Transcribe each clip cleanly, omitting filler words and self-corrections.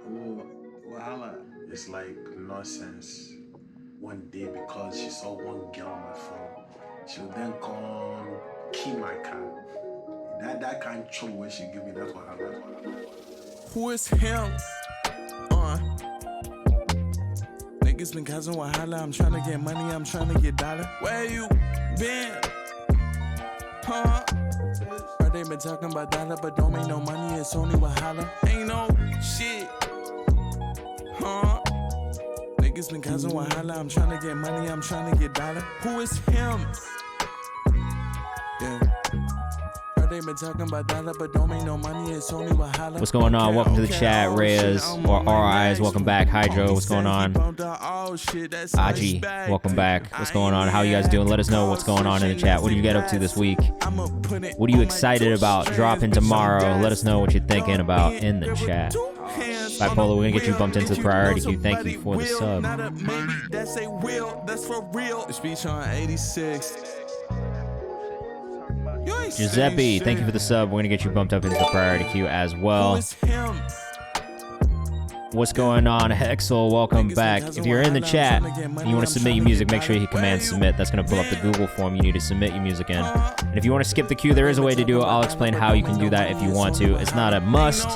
Oh, wahala. It's like nonsense. One day, because she saw one girl on my phone, she'll then come key my card. That kind of trouble when she give me, that's wahala. Who is him? Niggas been causing wahala. I'm trying to get money, I'm trying to get dollar. Where you been? Huh? Heard they been talking about dollar, but don't make no money, it's only wahala. Ain't no shit. Huh? Niggas been causing wahala. I'm trying to get money, I'm trying to get dollar. Who is him? Yeah. Heard they been talking about dollar, but don't make no money, it's only wahala. What's going on? Welcome to the chat, Reyes or RIs. Welcome back, Hydro. What's going on? Aji, welcome back. What's going on? How you guys doing? Let us know what's going on in the chat. What do you get up to this week? What are you excited about dropping tomorrow? Let us know what you're thinking about in the chat. Bipolar, we're gonna get you bumped into the priority queue. Thank you for the sub. That's a will, that's for real. The speech on 86. Giuseppe, thank you for the sub. We're gonna get you bumped up into the priority queue as well. What's going on, Hexel? Welcome back. If you're in the chat and you want to submit your music, make sure you hit Command Submit. That's going to pull up the Google form you need to submit your music in. And if you want to skip the queue, there is a way to do it. I'll explain how you can do that if you want to. It's not a must,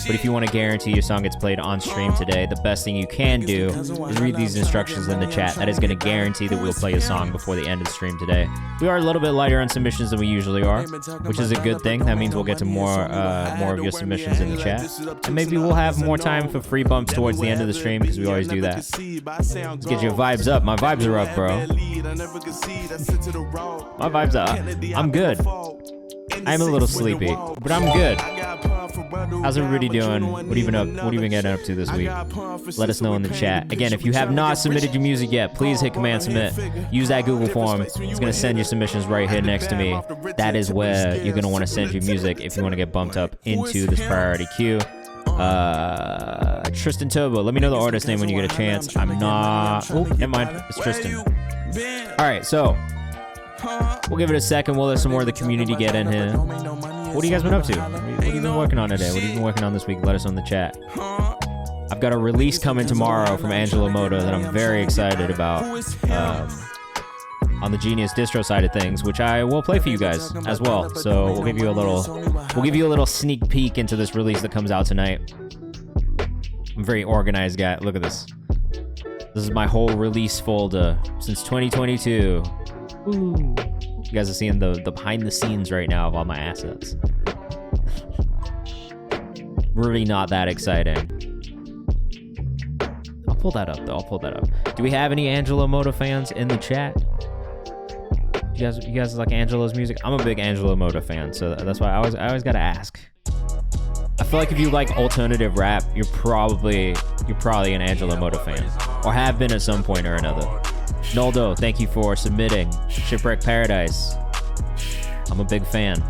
but if you want to guarantee your song gets played on stream today, the best thing you can do is read these instructions in the chat. That is going to guarantee that we'll play a song before the end of the stream today. We are a little bit lighter on submissions than we usually are, which is a good thing. That means we'll get to more of your submissions in the chat. And maybe we'll have more time for free bumps towards the end of the stream, because we always do that. Let's get your vibes up. My vibes are up, bro. My vibes are up. I'm good. I'm a little sleepy, but I'm good. How's everybody doing? What have you been getting up to this week? Let us know in the chat. Again, if you have not submitted your music yet, please hit Command Submit. Use that Google form. It's going to send your submissions right here next to me. That is where you're going to want to send your music if you want to get bumped up into this priority queue. Tristan Turbo, let me know the artist name when you get a chance. I'm not... Oh, never mind. It's Tristan. Alright, so we'll give it a second. We'll let some more of the community get in here. What have you guys been up to? What have you been working on today? What have you been working on this week? Let us know in the chat. I've got a release coming tomorrow from Angelo Moto that I'm very excited about. On the Genius distro side of things, which I will play for you guys as well. So we'll give you a little sneak peek into this release that comes out tonight. I'm a very organized guy. Look at this. This is my whole release folder since 2022. Ooh. You guys are seeing the behind the scenes right now of all my assets. Really not that exciting. I'll pull that up though. I'll pull that up. Do we have any Angelo Moto fans in the chat? You guys like Angelo's music? I'm a big Angelo Moto fan, so that's why I always gotta ask. I feel like if you like alternative rap, you're probably an Angelo Moto fan, or have been at some point or another. Noldo, thank you for submitting. Shipwreck Paradise. I'm a big fan.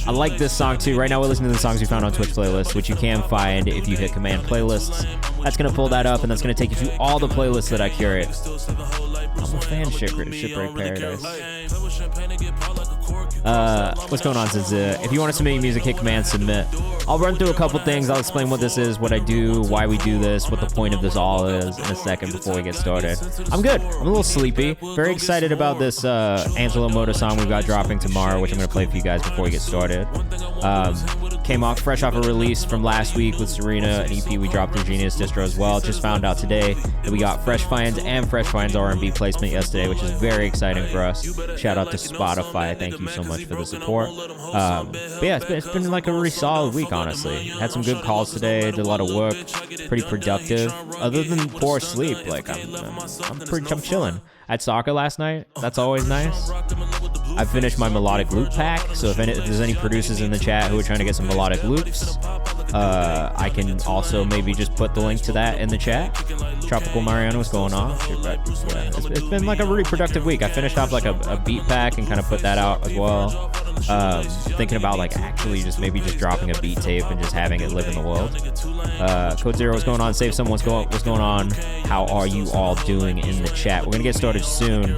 I like this song too. Right now we're listening to the songs we found on Twitch playlist, which you can find if you hit Command Playlists. That's gonna pull that up, and that's gonna take you to all the playlists that I curate. I'm a fan of Shipwreck Paradise. What's going on, Zinza? If you want to submit your music, hit Command Submit. I'll run through a couple things. I'll explain what this is, what I do, why we do this, what the point of this all is in a second before we get started. I'm good. I'm a little sleepy. Very excited about this Angelo Moto song we've got dropping tomorrow, which I'm going to play for you guys before we get started. Came off fresh off a release from last week with Serena, an EP we dropped through Genius Distro as well. Just found out today that we got Fresh Finds and Fresh Finds R&B placement yesterday, which is very exciting for us. Shout out to Spotify. Thank you so much for the support. But yeah, it's been like a really solid week, honestly. Had some good calls today, did a lot of work, pretty productive. Other than poor sleep, like I'm chilling. I had soccer last night. That's always nice. I finished my melodic loop pack, so if there's any producers in the chat who are trying to get some melodic loops, I can also maybe just put the link to that in the chat. Tropical Mariano, what's going on? Yeah, it's been like a really productive week. I finished off like a beat pack and kind of put that out as well. Thinking about like actually just dropping a beat tape and just having it live in the world. Code Zero, what's going on? Save Someone, what's going on? How are you all doing in the chat? We're gonna get started soon.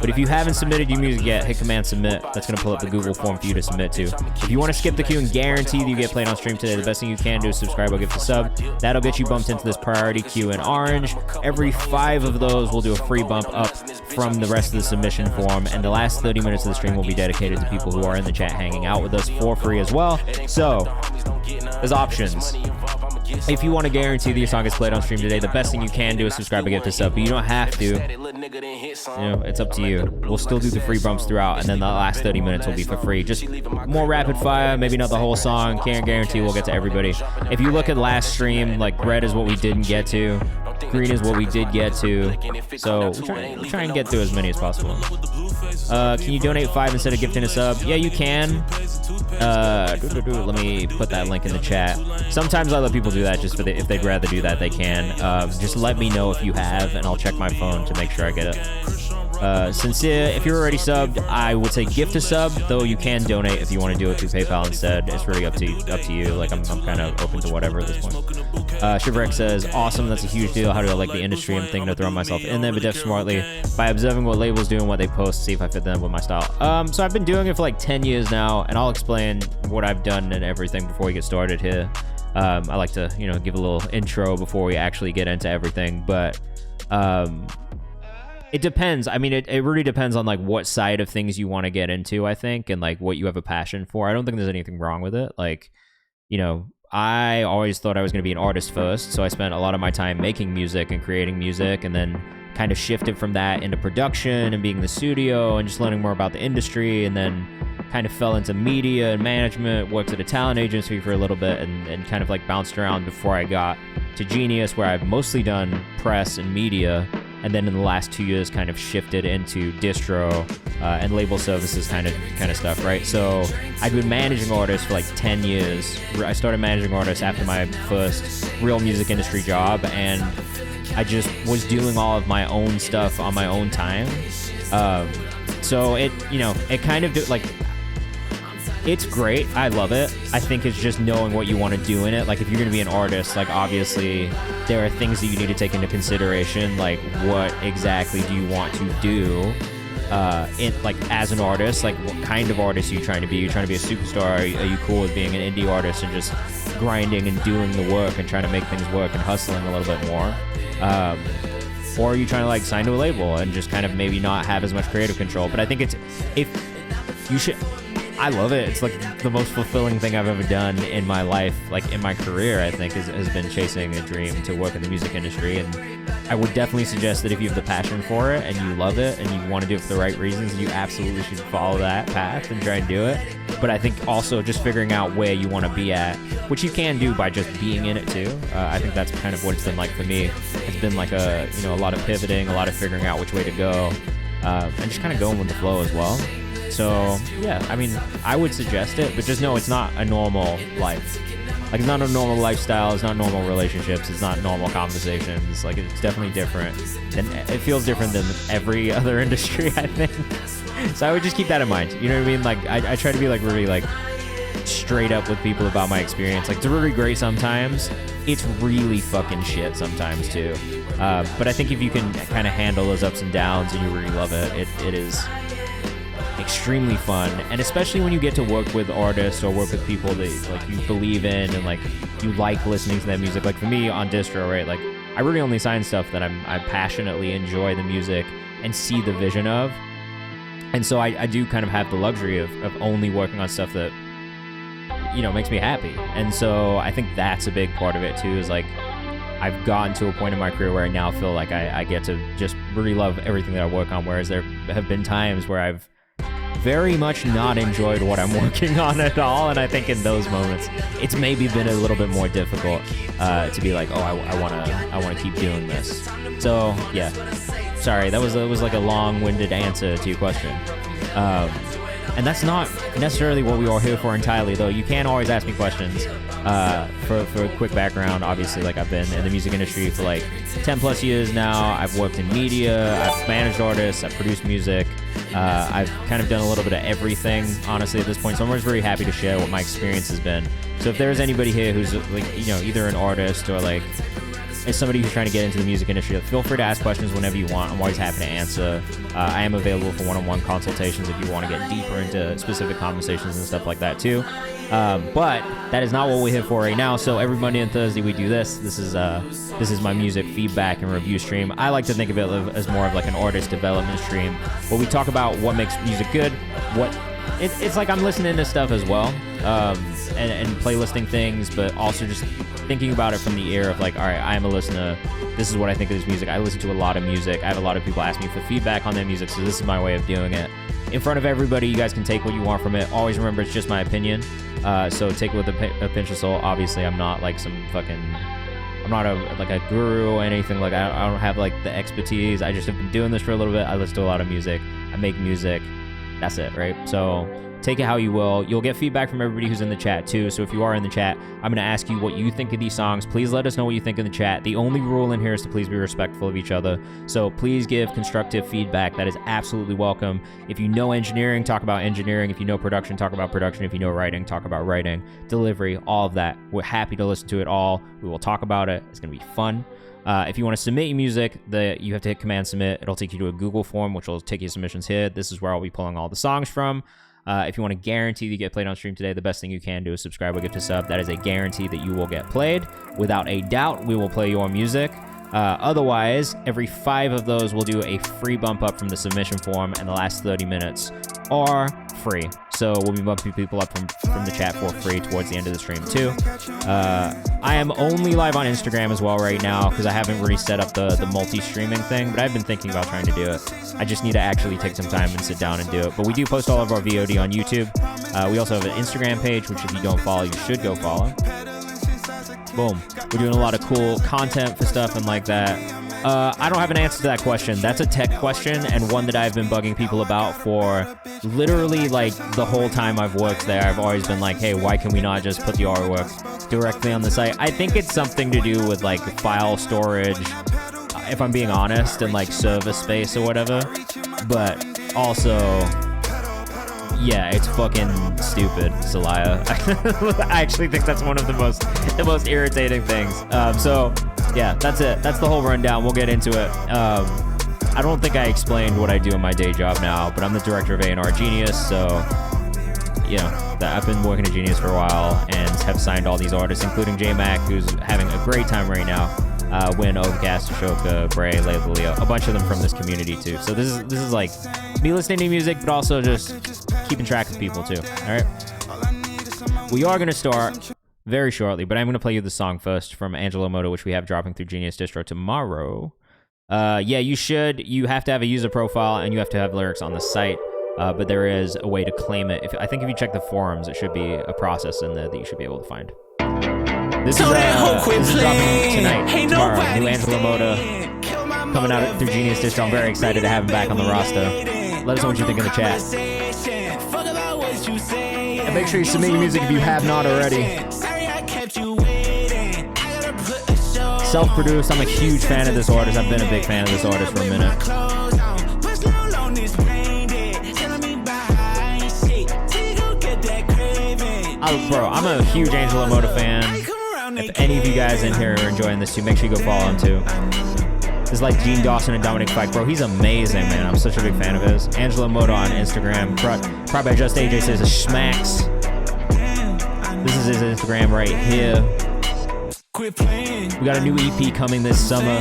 But if you haven't submitted your music yet, hit Command Submit. That's going to pull up the Google form for you to submit to. If you want to skip the queue and guarantee that you get played on stream today, the best thing you can do is subscribe or give a sub. That'll get you bumped into this priority queue in orange. Every 5 of those will do a free bump up from the rest of the submission form, and the last 30 minutes of the stream will be dedicated to people who are in the chat hanging out with us for free as well. So, there's options. If you want to guarantee that your song gets played on stream today, the best thing you can do is subscribe and get this up, but you don't have to. It's up to you. We'll still do the free bumps throughout, and then the last 30 minutes will be for free. Just more rapid fire, maybe not the whole song. Can't guarantee we'll get to everybody. If you look at last stream, like red is what we didn't get to. Green is what we did get to. So we'll try and get through as many as possible. Can you donate 5 instead of gifting a sub? Yeah, you can. Let me put that link in the chat. Sometimes I let people do that just if they'd rather do that, they can. Just let me know if you have, and I'll check my phone to make sure I get it. Sincere, if you're already subbed, I would say gift a sub, though you can donate if you want to do it through PayPal instead. It's really up to you. Like, I'm kind of open to whatever at this point. Shivrek says, awesome, that's a huge deal. How do I like the industry? I'm thinking of throwing myself in there, but def smartly by observing what labels do and what they post, see if I fit them with my style. So I've been doing it for like 10 years now, and I'll explain what I've done and everything before we get started here. I like to, give a little intro before we actually get into everything, but it depends. I mean, it really depends on like what side of things you want to get into, I think, and like what you have a passion for. I don't think there's anything wrong with it. Like, I always thought I was going to be an artist first, so I spent a lot of my time making music and creating music, and then kind of shifted from that into production and being in the studio and just learning more about the industry, and then kind of fell into media and management, worked at a talent agency for a little bit, and kind of like bounced around before I got to Genius, where I've mostly done press and media, and then in the last 2 years kind of shifted into distro and label services kind of stuff, right? So I've been managing artists for like 10 years. I started managing artists after my first real music industry job, and I just was doing all of my own stuff on my own time. So it kind of like, it's great. I love it. I think it's just knowing what you want to do in it. Like, if you're going to be an artist, like, obviously there are things that you need to take into consideration. Like, what exactly do you want to do as an artist? Like, what kind of artist are you trying to be? Are you trying to be a superstar? Are you cool with being an indie artist and just grinding and doing the work and trying to make things work and hustling a little bit more? Or are you trying to like sign to a label and just kind of maybe not have as much creative control? But I think I love it. It's like the most fulfilling thing I've ever done in my life, like in my career, I think, has been chasing a dream to work in the music industry. And I would definitely suggest that if you have the passion for it and you love it and you want to do it for the right reasons, you absolutely should follow that path and try and do it. But I think also just figuring out where you want to be at, which you can do by just being in it too. I think that's kind of what it's been like for me. It's been like a lot of pivoting, a lot of figuring out which way to go, and just kind of going with the flow as well. So, yeah, I mean, I would suggest it, but just know it's not a normal life. Like, it's not a normal lifestyle, it's not normal relationships, it's not normal conversations. Like, it's definitely different. And it feels different than every other industry, I think. So I would just keep that in mind. You know what I mean? Like, I try to be, like, really, like, straight up with people about my experience. Like, it's really great sometimes. It's really fucking shit sometimes, too. But I think if you can kind of handle those ups and downs and you really love it, it is extremely fun. And especially when you get to work with artists or work with people that like you believe in and like you like listening to that music. Like for me on distro, right, like I really only sign stuff that I passionately enjoy the music and see the vision of. And so I do kind of have the luxury of only working on stuff that makes me happy. And so I think that's a big part of it too, is like I've gotten to a point in my career where I now feel like I get to just really love everything that I work on, whereas there have been times where I've very much not enjoyed what I'm working on at all. And I think in those moments it's maybe been a little bit more difficult to be like, oh, I want to keep doing this. So yeah, sorry, that was like a long-winded answer to your question, and that's not necessarily what we are here for entirely, though. You can always ask me questions. For a quick background, obviously, like I've been in the music industry for like 10 plus years now. I've worked in media, I've managed artists, I've produced music. I've kind of done a little bit of everything, honestly, at this point. So I'm always very happy to share what my experience has been. So if there's anybody here who's like, either an artist or like as somebody who's trying to get into the music industry, feel free to ask questions whenever you want. I'm always happy to answer. I am available for one-on-one consultations if you want to get deeper into specific conversations and stuff like that too. But that is not what we're here for right now. So every Monday and Thursday we do this. This is my music feedback and review stream. I like to think of it as more of like an artist development stream, where we talk about what makes music good. It's like I'm listening to stuff as well, and playlisting things, but also just thinking about it from the ear of like, all right, I am a listener. This is what I think of this music. I listen to a lot of music. I have a lot of people ask me for feedback on their music, so this is my way of doing it. In front of everybody, you guys can take what you want from it. Always remember, it's just my opinion. So take it with a pinch of salt. Obviously, I'm not like I'm not a guru or anything like that. I don't have like the expertise. I just have been doing this for a little bit. I listen to a lot of music. I make music. That's it, right? So take it how you will. You'll get feedback from everybody who's in the chat too. So if you are in the chat, I'm going to ask you what you think of these songs. Please let us know what you think in the chat. The only rule in here is to please be respectful of each other. So please give constructive feedback. That is absolutely welcome. If you know engineering, talk about engineering. If you know production, talk about production. If you know writing, talk about writing. Delivery, all of that. We're happy to listen to it all. We will talk about it. It's going to be fun. If you want to submit your music, you have to hit Command Submit. It'll take you to a Google form, which will take your submissions here. This is where I'll be pulling all the songs from. If you want to guarantee that you get played on stream today, the best thing you can do is subscribe or gift a sub. That is a guarantee that you will get played. Without a doubt, we will play your music. Otherwise, every 5 of those will do a free bump up from the submission form, and the last 30 minutes are free. So we'll be bumping people up from the chat for free towards the end of the stream too. I am only live on Instagram as well right now because I haven't really set up the multi-streaming thing, but I've been thinking about trying to do it. I just need to actually take some time and sit down and do it. But we do post all of our VOD on YouTube. We also have an Instagram page, which if you don't follow, you should go follow. Boom. We're doing a lot of cool content for stuff and like that. I don't have an answer to that question. That's a tech question, and one that I've been bugging people about for literally like the whole time I've worked there. I've always been like, hey, why can we not just put the artwork directly on the site? I think it's something to do with like file storage, if I'm being honest, and like server space or whatever. But also, yeah, it's fucking stupid, Celaya. I actually think that's one of the most irritating things. So yeah, that's it. That's the whole rundown. We'll get into it. I don't think I explained what I do in my day job now, but I'm the director of A&R Genius, so I've been working at Genius for a while and have signed all these artists, including J Mac, who's having a great time right now. Win, Overcast, Ashoka, Bray, Leo, a bunch of them from this community too. So this is like me listening to music, but also just keeping track of people too. All right, we are gonna start very shortly, but I'm gonna play you the song first from Angelo Moto, which we have dropping through Genius Distro tomorrow. Yeah, you have to have a user profile and you have to have lyrics on the site. But there is a way to claim it. I think if you check the forums, it should be a process in there that you should be able to find. This is dropping tonight, tomorrow. New Angelo Moto coming out through Genius Distro. I'm very excited to have him back on the roster. Let us know what you think in the chat. And make sure you submit your music if you have not already. Self-produced. I'm a huge fan of this artist. I've been a big fan of this artist for a minute. Bro, I'm a huge Angelo Moto fan. If any of you guys in here are enjoying this too, make sure you go follow him too. This is like Gene Dawson and Dominic Fike. Bro, he's amazing, man. I'm such a big fan of his. Angelo Moto on Instagram. Probably Just AJ says Schmacks. This is his Instagram right here. We got a new EP coming this summer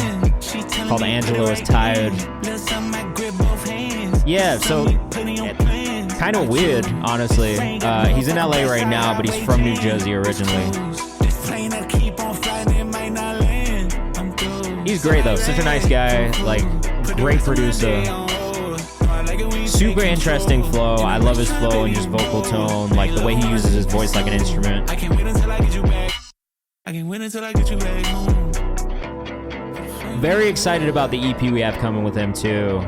called Angelo is Tired. Yeah, so kind of weird, honestly. He's in LA right now, but he's from New Jersey originally. He's great though, such a nice guy, like great producer. Super interesting flow. I love his flow and just vocal tone, like the way he uses his voice like an instrument. Very excited about the EP we have coming with him too.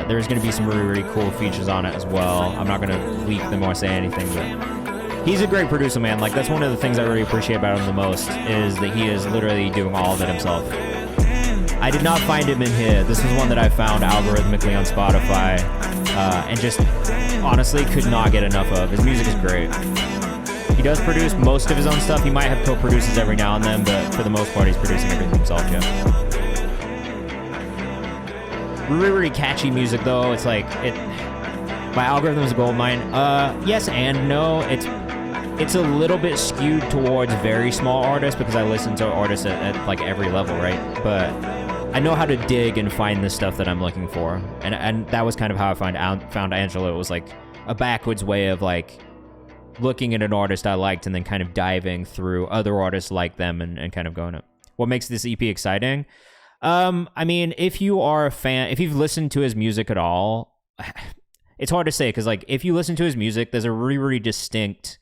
There's going to be some really cool features on it as well. I'm not going to leak them or say anything, but he's a great producer, man. Like that's one of the things I really appreciate about him the most is that he is literally doing all of it himself. I did not find him in here. This was one that I found algorithmically on Spotify and just honestly could not get enough of. His music is great. He does produce most of his own stuff. He might have co-produces every now and then, but for the most part, he's producing everything himself, yeah. Really, really catchy music, though. It's like, my algorithm is a goldmine. Yes and no. It's a little bit skewed towards very small artists because I listen to artists at like every level, right? But I know how to dig and find the stuff that I'm looking for. And that was kind of how I found Angela. It was like a backwards way of like looking at an artist I liked and then kind of diving through other artists like them and kind of going up. What makes this EP exciting? I mean, if you are a fan, if you've listened to his music at all, it's hard to say because like if you listen to his music, there's a really, really distinct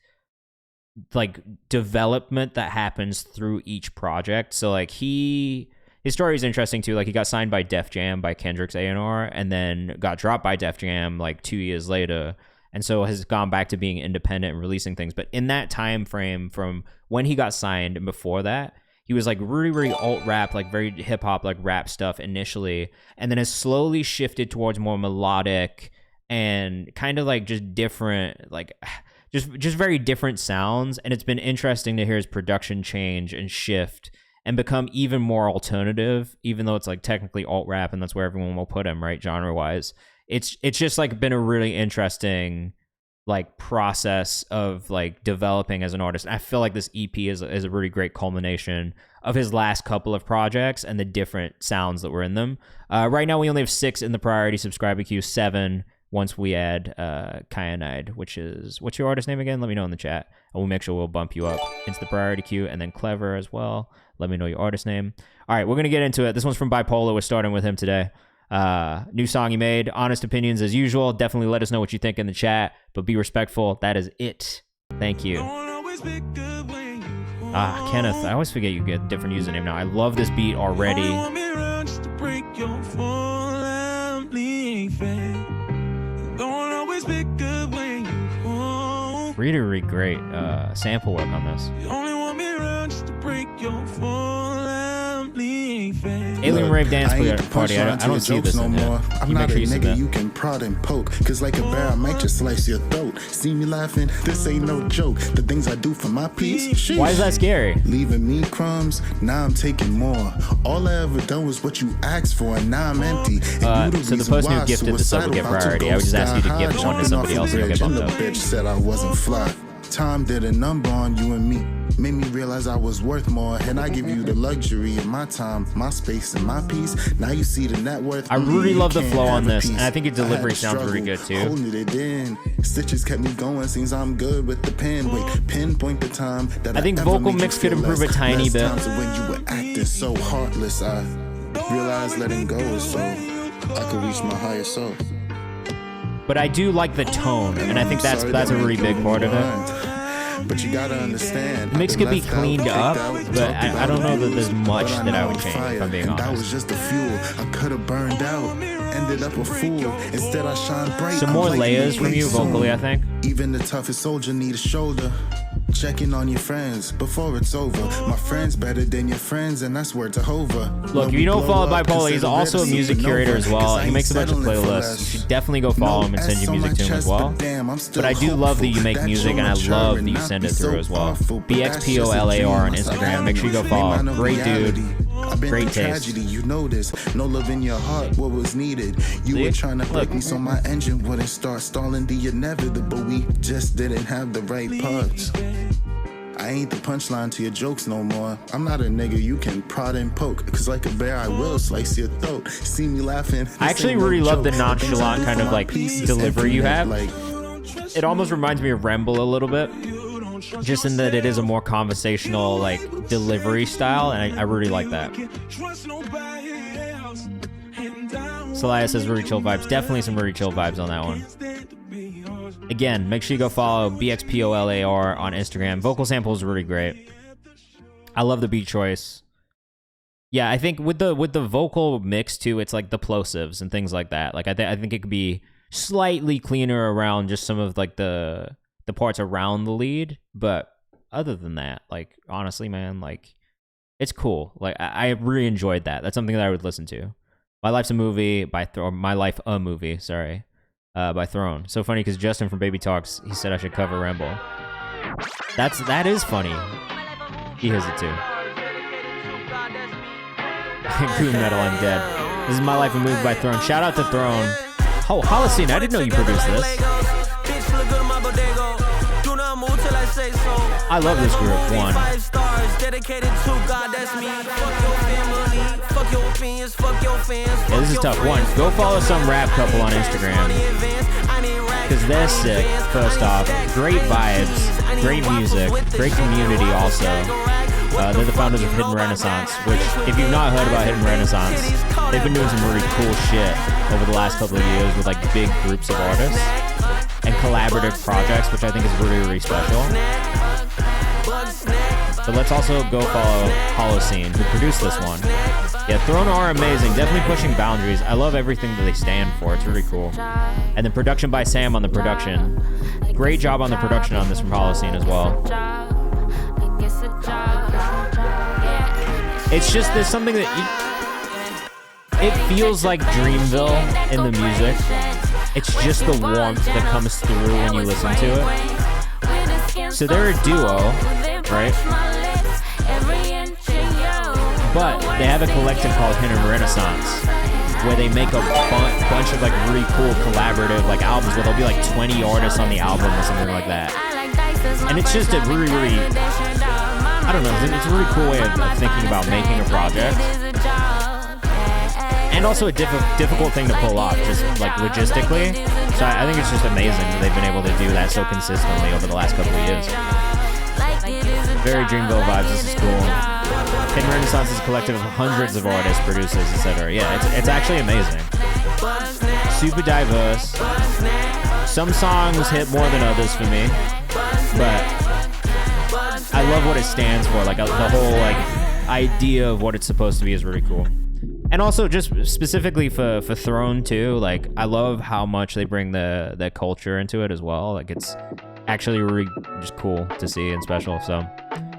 like development that happens through each project. So like his story is interesting too. Like he got signed by Def Jam by Kendrick's A&R and then got dropped by Def Jam like 2 years later. And so has gone back to being independent and releasing things. But in that time frame from when he got signed and before that, he was like really, really alt rap, like very hip hop, like rap stuff initially. And then has slowly shifted towards more melodic and kind of like just different, like just very different sounds. And it's been interesting to hear his production change and shift and become even more alternative, even though it's like technically alt rap and that's where everyone will put him, right, genre wise. It's just like been a really interesting like process of like developing as an artist. And I feel like this EP is a really great culmination of his last couple of projects and the different sounds that were in them. Right now we only have 6 in the priority subscriber queue, 7 once we add Kyanide, which is, what's your artist name again? Let me know in the chat and we'll make sure we'll bump you up into the priority queue. And then Clever as well. Let me know your artist name. All right, we're going to get into it. This one's from Bipolar. We're starting with him today. New song he made. Honest opinions as usual. Definitely let us know what you think in the chat, but be respectful. That is it. Thank you. Kenneth, I always forget you get a different username now. I love this beat already. Really great sample work on this. Alien Rave Dance Party. I don't see this in there. I'm not a nigga you can prod and poke. Cause like a bear, I might just slice your throat. See me laughing? This ain't no joke. The things I do for my piece. Sheesh. Why is that scary? Leaving me crumbs, now I'm taking more. All I ever done was what you asked for, and now I'm empty. So the person who gifted the sub will get priority. I would just ask you to gift one to somebody else and you'll get bumped up. The bitch said I wasn't fly. Time did a number on you and me. Made me realize I was worth more. And I give you the luxury of my time, my space, and my peace. Now you see the net worth. I really love the flow on this, and I think your delivery sounds really good too. Holding it in. Stitches kept me going, seems I'm good with the pen. Wait, pinpoint the time that I think vocal mix could improve a tiny bit. When you were acting so heartless, I realized letting go is so I could reach my higher self. But I do like the tone, and I think that's a really big part of it. But you gotta understand, the mix could be cleaned up, but I don't know that there's much that I would change, if I'm being honest. That was just the fuel. I could have burned out, ended up a fool. Instead I shine bright. Some more layers from you vocally, I think. Even the toughest soldier need a shoulder. Checking on your friends before it's over. My friends better than your friends, and that's word to Hova. Look, if you don't follow Bipolar, he's also a music curator as well. He makes a bunch of playlists. You should definitely go follow him and send your music to him as well. But I do love that you make music, and I love that you send it through as well. BXPOLAR on Instagram. Make sure you go follow. Great dude. Great taste. You know this. No love in your heart, what was needed. You were trying to break me so my engine wouldn't start stalling the inevitable. We just didn't have the right parts. I ain't the punchline to your jokes no more. I'm not a nigga you can prod and poke. Cause like a bear I will slice your throat. See me laughing. I actually really love the nonchalant kind of like delivery you have. It almost reminds me of Remble a little bit. Just in that it is a more conversational like delivery style, and I really like that. Celaya says really chill vibes. Definitely some really chill vibes on that one. Again, make sure you go follow BXPOLAR on Instagram. Vocal sample is really great. I love the beat choice. Yeah, I think with the vocal mix too, it's like the plosives and things like that. Like I think it could be slightly cleaner around just some of like the parts around the lead, but other than that, like honestly, man, like it's cool. Like I really enjoyed that. That's something that I would listen to. My Life's a Movie by My Life a Movie, sorry, by Throne. So funny because Justin from Baby Talks, he said I should cover Rambo. That is funny. He hears it too. Goon Metal, I'm dead. This is My Life Removed by Throne. Shout out to Throne. Oh, Holocene, I didn't know you produced this. I love this group, one. Yeah, this is tough. One, go follow some rap couple on Instagram. Because they're sick, first off. Great vibes, great music, great community also. They're the founders of Hidden Renaissance, which, if you've not heard about Hidden Renaissance, they've been doing some really cool shit over the last couple of years with like big groups of artists and collaborative projects, which I think is really, really special. But let's also go follow Holocene, who produced this one. Yeah, Throne are amazing, definitely pushing boundaries. I love everything that they stand for, it's really cool. And then production by Sam on the production. Great job on the production on this from Holocene as well. It's just, there's something that it feels like Dreamville in the music. It's just the warmth that comes through when you listen to it. So they're a duo, right? But they have a collective called Hidden Renaissance, where they make a bunch of like really cool collaborative like albums where there'll be like 20 artists on the album or something like that. And it's just a really, really, I don't know, it's a really cool way of thinking about making a project. And also a difficult thing to pull off, just like logistically. So I think it's just amazing that they've been able to do that so consistently over the last couple of years. Very Dreamville vibes, this is cool. Hidden Renaissance is a collective of hundreds of artists, producers, etc. Yeah, it's actually amazing. Super diverse. Some songs hit more than others for me, but I love what it stands for. Like the whole like idea of what it's supposed to be is really cool. And also just specifically for Throne too, like I love how much they bring the culture into it as well. Like it's actually really just cool to see and special. So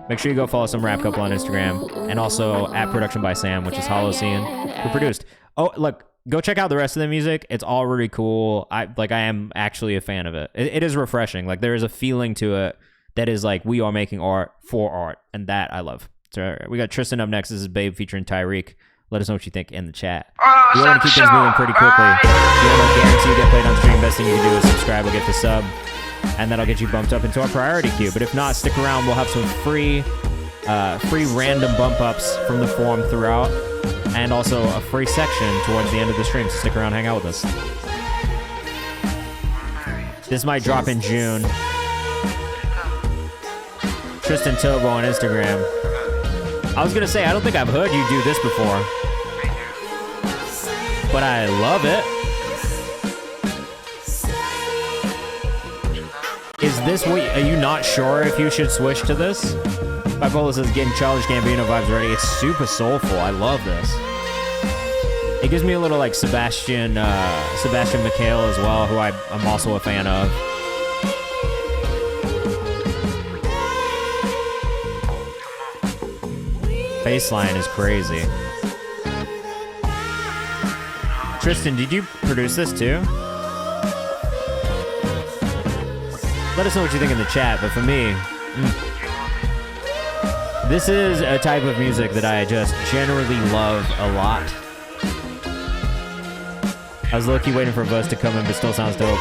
make sure you go follow some rap couple on Instagram, and also at Production by Sam, which is Holocene, who produced. Oh, look, go check out the rest of the music. It's all really cool. I am actually a fan of it. It is refreshing. Like there is a feeling to it that is like we are making art for art, and that I love. So we got Tristan up next. This is Babe featuring Tyreek. Let us know what you think in the chat. We want to keep things moving pretty quickly. You want to guarantee you get played on stream. Best thing you can do is subscribe or get the sub, and that'll get you bumped up into our priority queue. But if not, stick around. We'll have some free random bump ups from the forum throughout, and also a free section towards the end of the stream. So stick around, hang out with us. This might drop in June. Tristan Tobo on Instagram. I was gonna say, I don't think I've heard you do this before, but I love it. Is this what, are you not sure if you should switch to this? Bipolar says getting Childish Gambino vibes ready. It's super soulful. I love this. It gives me a little like Sebastian McHale as well, who I'm also a fan of. Bassline is crazy. Tristan, did you produce this too? Let us know what you think in the chat, but for me, this is a type of music that I just generally love a lot. I was low-key waiting for a buzz to come in, but still sounds dope.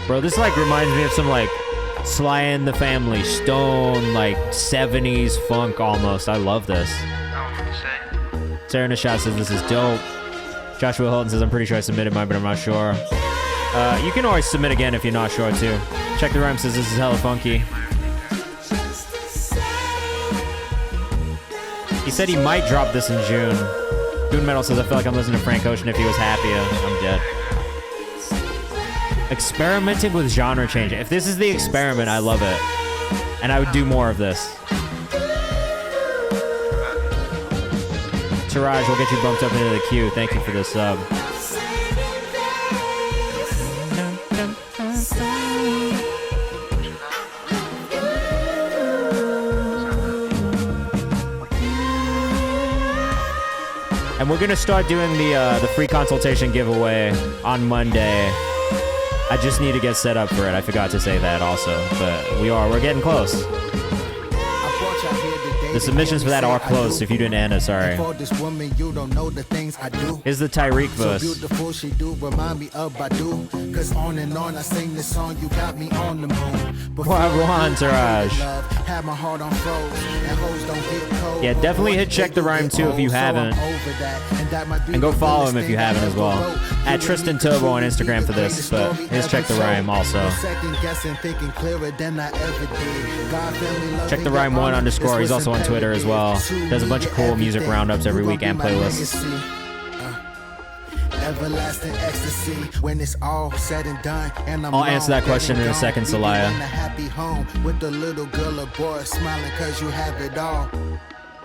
Bro, this like reminds me of some like Sly and the Family Stone, like 70s funk almost. I love this. Sarah Nishad says this is dope. Joshua Hilton says I'm pretty sure I submitted mine, but I'm not sure. You can always submit again if you're not sure too. Check the Rhyme says this is hella funky. He said he might drop this in June. Goon Metal says I feel like I'm listening to Frank Ocean if he was happier. I'm dead. Experimenting with genre change. If this is the experiment, I love it. And I would do more of this. Taraj will get you bumped up into the queue. Thank you for this sub. And we're gonna start doing the free consultation giveaway on Monday. I just need to get set up for it. I forgot to say that also, but we're getting close. The submissions for that are close. If you didn't enter, sorry. Here's the Tyreek verse. Beautiful, she do remind me of Badu. Cause on and on I sing this song, you got me on the moon. Wagwan Entourage. Have my heart on froze, and hoes don't get cold. Yeah, definitely hit Check the Rhyme too if you haven't. And go follow him if you haven't as well. At Tristan Turbo on Instagram for this, but here's Check the Rhyme also. Check the Rhyme 1_. He's also on Twitter as well. Does a bunch of cool music roundups every week and playlists. Everlasting ecstasy when it's all said and done. And I'll answer that question in a second, Salaya. In a happy home with the little girl or boy smiling cause you have it all.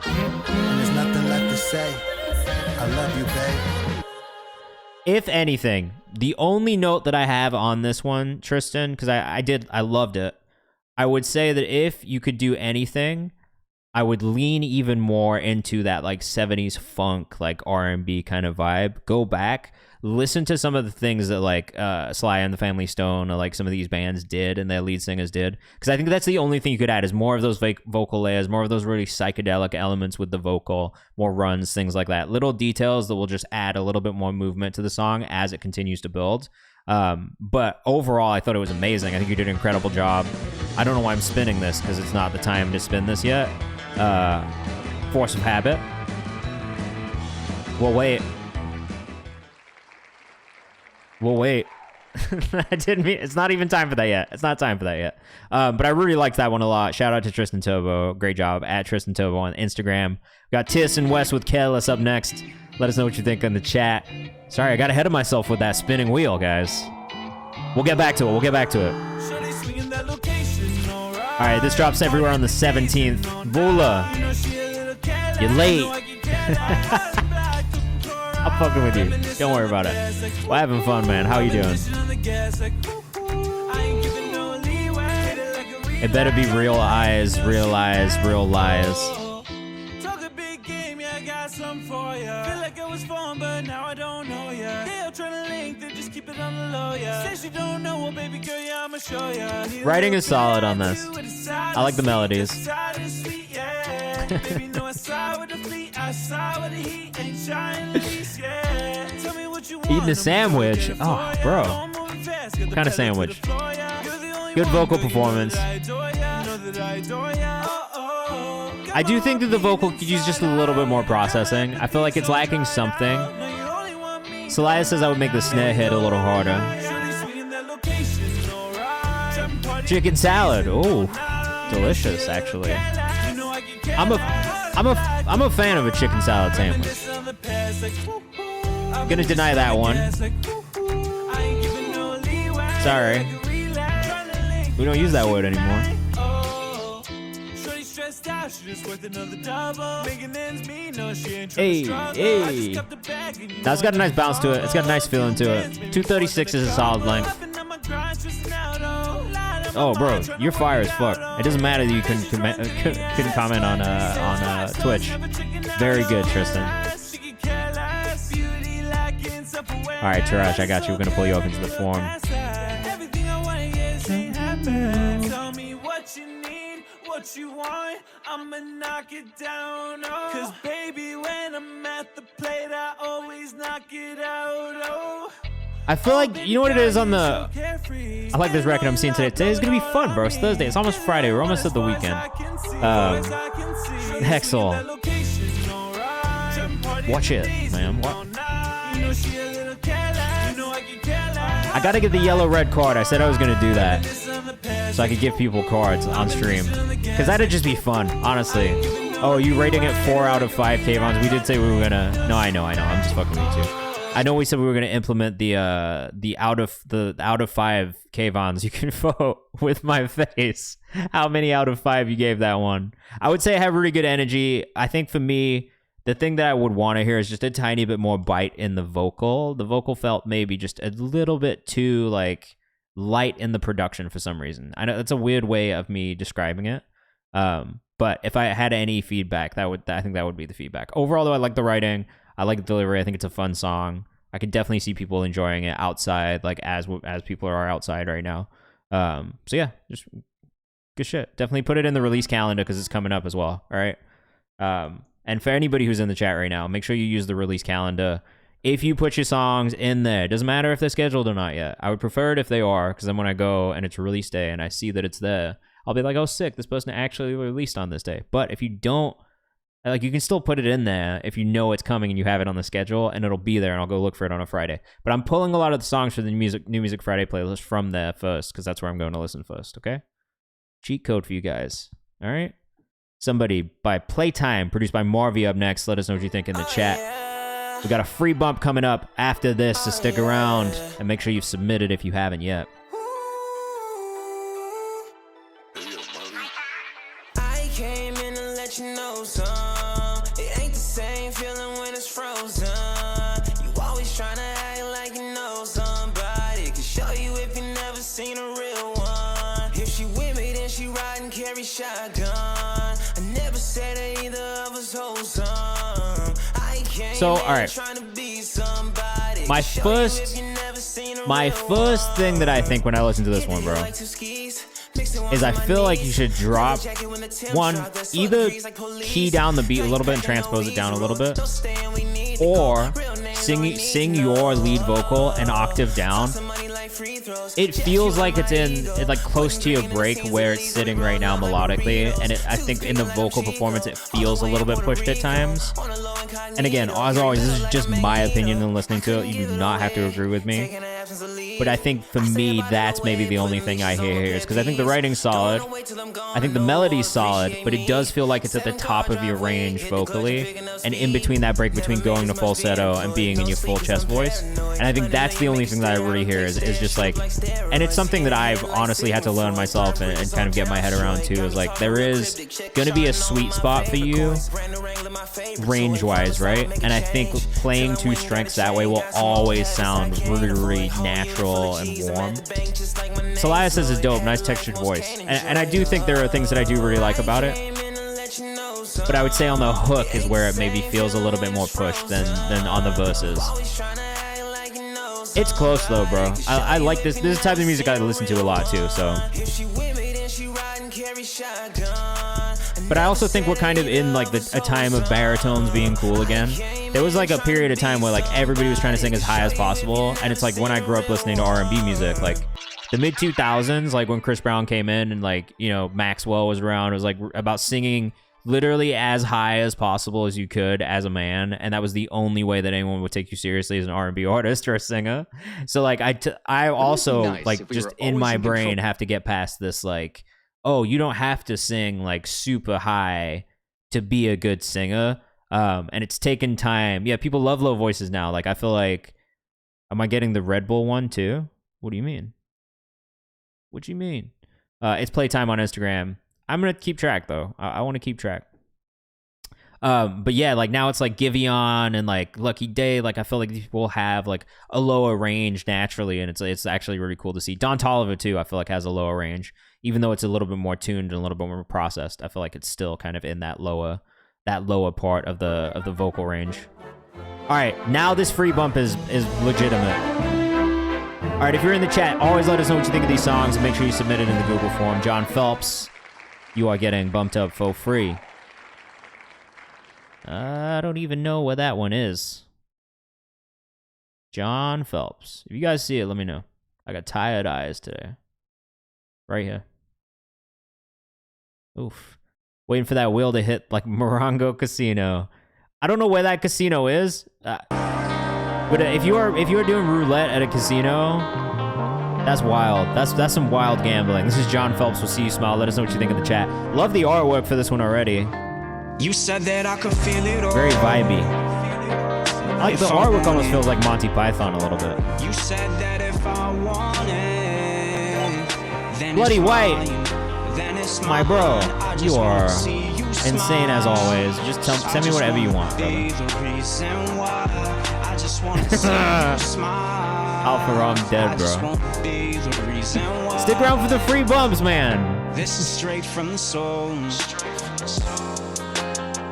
And there's nothing left to say. I love you, babe. If anything, the only note that I have on this one, Tristan, because I loved it. I would say that if you could do anything, I would lean even more into that like 70s funk, like R&B kind of vibe. Go back, listen to some of the things that like Sly and the Family Stone or like some of these bands did and their lead singers did. Because I think that's the only thing you could add is more of those vocal layers, more of those really psychedelic elements with the vocal, more runs, things like that. Little details that will just add a little bit more movement to the song as it continues to build. But overall, I thought it was amazing. I think you did an incredible job. I don't know why I'm spinning this because it's not the time to spin this yet. Force of habit. We'll wait. I didn't mean, it's not even time for that yet. It's not time for that yet. But I really liked that one a lot. Shout out to Tristan Turbo. Great job at Tristan Turbo on Instagram. We got Tis and West with Careless up next. Let us know what you think in the chat. Sorry, I got ahead of myself with that spinning wheel, guys. We'll get back to it. All right, this drops everywhere on the 17th. Vula, you're late. I'm fucking with you. Don't worry about it. We're having fun, man. How you doing? It better be real eyes, real lies. Writing is solid on this. I like the melodies. Eating a sandwich? Oh, bro. What kind of sandwich? Good vocal performance. I do think that the vocal could use just a little bit more processing. I feel like it's lacking something. Celaya says I would make the snare hit a little harder. Chicken salad. Oh, delicious, actually. I'm a fan of a chicken salad sandwich. Gonna deny that one. Sorry. We don't use that word anymore. Hey. That's got a nice bounce to it. It's got a nice feeling to it. 236 is a solid length. Oh, bro, you're fire as fuck. It doesn't matter that you couldn't comment on Twitch. Very good, Tristan. All right, Tarash, I got you. We're gonna pull you up into the form. What you want, I'ma knock it down, oh. Cause baby, when I'm at the plate, I always knock it out, oh. I feel like, you know what it is on the... I like this record I'm seeing today. Today's gonna be fun, bro. It's Thursday. It's almost Friday. We're almost at the weekend. Hexel. Watch it, man. What? I gotta get the yellow-red card. I said I was gonna do that. So I could give people cards on stream. Because that'd just be fun, honestly. Oh, you rating it 4 out of 5 Kayvons? We did say we were gonna... No, I know. I'm just fucking with you too. I know we said we were gonna implement the out of 5 Kayvons. You can vote with my face how many out of 5 you gave that one. I would say I have really good energy. I think for me, the thing that I would want to hear is just a tiny bit more bite in the vocal. The vocal felt maybe just a little bit too like light in the production for some reason. I know that's a weird way of me describing it. But if I had any feedback, I think that would be the feedback. Overall, though, I like the writing. I like the delivery. I think it's a fun song. I could definitely see people enjoying it outside, like as people are outside right now. So yeah, just good shit. Definitely put it in the release calendar because it's coming up as well. All right. And for anybody who's in the chat right now, make sure you use the release calendar. If you put your songs in there, it doesn't matter if they're scheduled or not yet. I would prefer it if they are, because then when I go and it's release day and I see that it's there, I'll be like, oh, sick, this person actually released on this day. But if you don't, like, you can still put it in there if you know it's coming and you have it on the schedule, and it'll be there, and I'll go look for it on a Friday. But I'm pulling a lot of the songs for the New Music Friday playlist from there first, because that's where I'm going to listen first, okay? Cheat code for you guys, all right? Somebody by Playtime, produced by Marvy, up next. Let us know what you think in the chat. We got a free bump coming up after this, so stick around and make sure you've submitted if you haven't yet. I came in to let you know some. It ain't the same feeling when it's frozen. You always trying to act like you know somebody. Can show you if you never seen a real one. If she with me, then she ride and carry shotgun. I never said that either of us wholesome. So, all right. My first thing that I think when I listen to this one, bro, is I feel like you should drop one, either key down the beat a little bit and transpose it down a little bit, or sing your lead vocal an octave down. It feels like it's like close to your break where it's sitting right now melodically, and I think in the vocal performance it feels a little bit pushed at times. And again, as always, this is just my opinion and listening to it. You do not have to agree with me. But I think for me, that's maybe the only thing I hear here, is because I think the writing's solid. I think the melody's solid, but it does feel like it's at the top of your range vocally, and in between that break between going to falsetto and being in your full chest voice. And I think that's the only thing that I really hear is just like, and it's something that I've honestly had to learn myself and kind of get my head around too, is like, there is going to be a sweet spot for you range-wise, right? And I think playing two strengths that way will always sound really, really natural and warm. Celaya says it's dope, nice textured voice. And I do think there are things that I do really like about it. But I would say on the hook is where it maybe feels a little bit more pushed than on the verses. It's close though, bro. I like this. This is the type of music I listen to a lot too, so. But I also think we're kind of in like a time of baritones being cool again. There was like a period of time where like everybody was trying to sing as high as possible, and it's like when I grew up listening to R&B music, like the mid 2000s, like when Chris Brown came in and like, you know, Maxwell was around, it was like about singing literally as high as possible as you could as a man, and that was the only way that anyone would take you seriously as an R&B artist or a singer. So like I also like just in my brain have to get past this like, oh, you don't have to sing like super high to be a good singer. And it's taken time. Yeah, people love low voices now. Like I feel like, am I getting the Red Bull one too? What do you mean? What do you mean? It's Playtime on Instagram. I'm gonna keep track though. I want to keep track. But yeah, like now it's like Giveon and like Lucky Day. Like I feel like these people have like a lower range naturally, and it's actually really cool to see. Don Toliver too, I feel like has a lower range, even though it's a little bit more tuned and a little bit more processed. I feel like it's still kind of in that lower part of the vocal range. All right, now this free bump is legitimate. All right, if you're in the chat, always let us know what you think of these songs and make sure you submit it in the Google form. John Phelps, you are getting bumped up for free. I don't even know where that one is. John Phelps. If you guys see it, let me know. I got tired eyes today. Right here. Oof. Waiting for that wheel to hit like Morongo Casino. I don't know where that casino is. But if you are doing roulette at a casino, that's wild. That's some wild gambling. This is John Phelps. We'll see you smile. Let us know what you think in the chat. Love the artwork for this one already. You said that I could feel it all. Very vibey. Like the artwork almost feels like Monty Python a little bit. You said that if I want it, then Bloody it's White. mine. Then it's My mine. bro, I just you wanna are see you insane smile. as always. Just send me whatever you want, brother. Be the reason why. I just want to see you smile. Alpha Rom dead, I just bro. wanna be the reason why. Stick around for the free bumps, man. This is straight from the soul.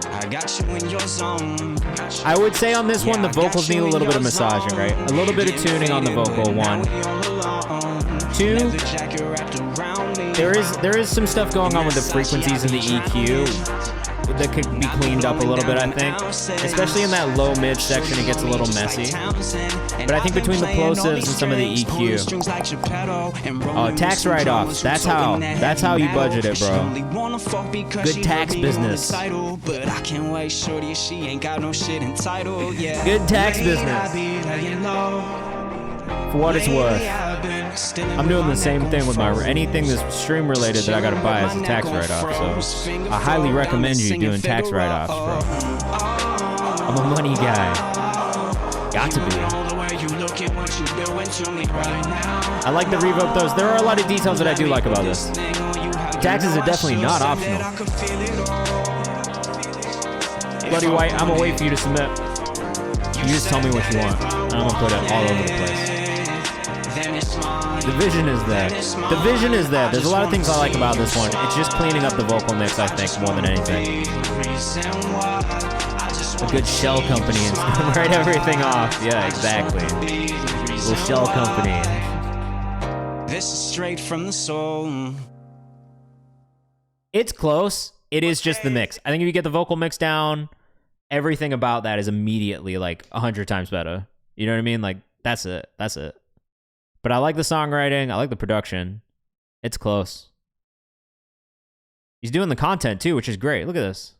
I got you in your zone. I would say on this one, the vocals need a little bit of massaging, right? A little bit of tuning on the vocal, 1. 2, there is some stuff going on with the frequencies and the EQ that could be cleaned up a little bit, I think. Especially in that low mid section, it gets a little messy. But I think between the plosives and some of the EQ. Oh, tax write-offs. That's how you budget it, bro. Good tax business. Good tax business. For what it's worth. I'm doing the same thing with my anything that's stream related that I gotta buy as a tax write-off. So I highly recommend you doing tax write-offs, bro. I'm a money guy. Got to be. I like the reverb those. There are a lot of details that I do like about this. Taxes are definitely not optional. Bloody White, I'm gonna wait for you to submit. You just tell me what you want, and I'm gonna put it all over the place. The vision is there. The vision is there. There's a lot of things I like about this one. It's just cleaning up the vocal mix, I think, more than anything. A good shell company and write everything off. Yeah, exactly. Little shell company. This is straight from the soul. It's close. It is just the mix. I think if you get the vocal mix down, everything about that is immediately like 100 times better. You know what I mean? Like, that's it. That's it. But I like the songwriting. I like the production. It's close. He's doing the content too, which is great. Look at this.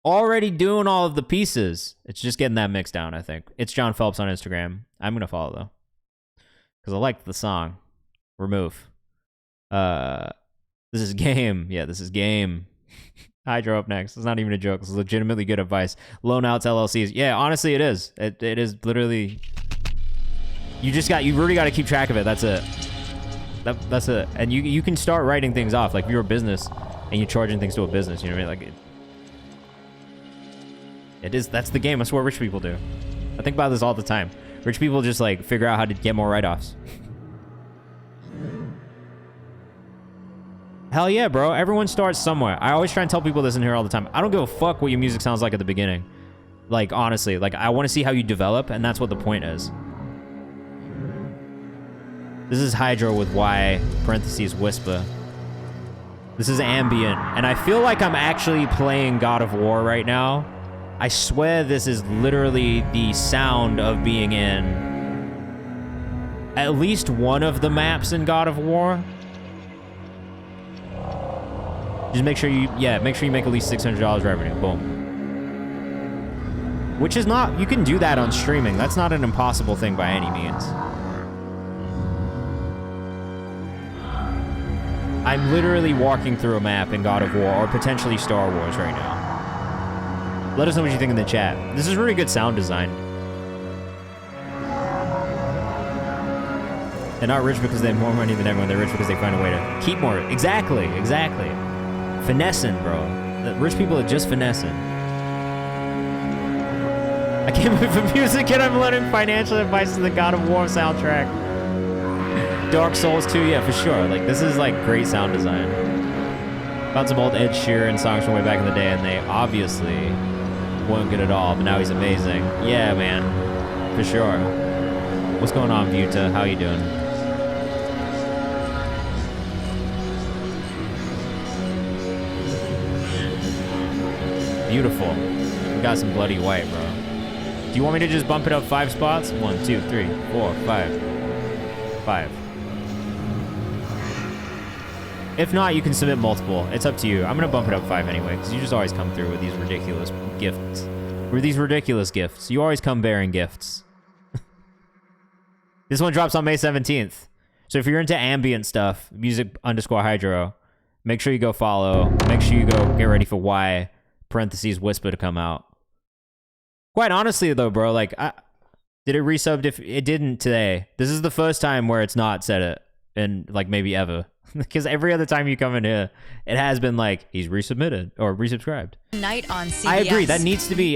Already doing all of the pieces. It's just getting that mix down, I think. It's John Phelps on Instagram. I'm going to follow, though. Because I liked the song. Remove. This is game. Yeah, this is game. Hydro up next. It's not even a joke. It's legitimately good advice. Loan outs, LLCs. Yeah, honestly, it is. It is literally... you've already got to keep track of it. That's it. That's it. And you can start writing things off. Like, if you're a business and you're charging things to a business, you know what I mean? Like, that's the game. That's what rich people do. I think about this all the time. Rich people just, like, figure out how to get more write-offs. Hell yeah, bro. Everyone starts somewhere. I always try and tell people this in here all the time. I don't give a fuck what your music sounds like at the beginning. Like, honestly. Like, I want to see how you develop, and that's what the point is. This is Hydro with Y, parentheses, Whisper. This is ambient. And I feel like I'm actually playing God of War right now. I swear this is literally the sound of being in at least one of the maps in God of War. Just make sure you make at least $600 revenue. Boom. Which is not, you can do that on streaming. That's not an impossible thing by any means. I'm literally walking through a map in God of War, or potentially Star Wars right now. Let us know what you think in the chat. This is really good sound design. They're not rich because they have more money than everyone. They're rich because they find a way to keep more. Exactly. Finessing, bro. The rich people are just finessing. I can't move for music and I'm learning financial advice to the God of War soundtrack. Dark Souls 2, yeah, for sure. Like, this is, like, great sound design. Found some old Ed Sheeran songs from way back in the day, and they obviously weren't good at all, but now he's amazing. Yeah, man. For sure. What's going on, Vuta? How you doing? Beautiful. We got some Bloody White, bro. Do you want me to just bump it up 5 spots? 1, 2, 3, 4, 5. 5. If not, you can submit multiple. It's up to you. I'm going to bump it up 5 anyway, because you just always come through with these ridiculous gifts. You always come bearing gifts. This one drops on May 17th. So if you're into ambient stuff, music_hydro, make sure you go follow. Make sure you go get ready for Y, parentheses, Whisper to come out. Quite honestly, though, bro, like, did it resubbed? If it didn't today, this is the first time where it's not said it, and like maybe ever. Because every other time you come in here, it has been like he's resubmitted or resubscribed. Night on CBS. I agree. That needs to be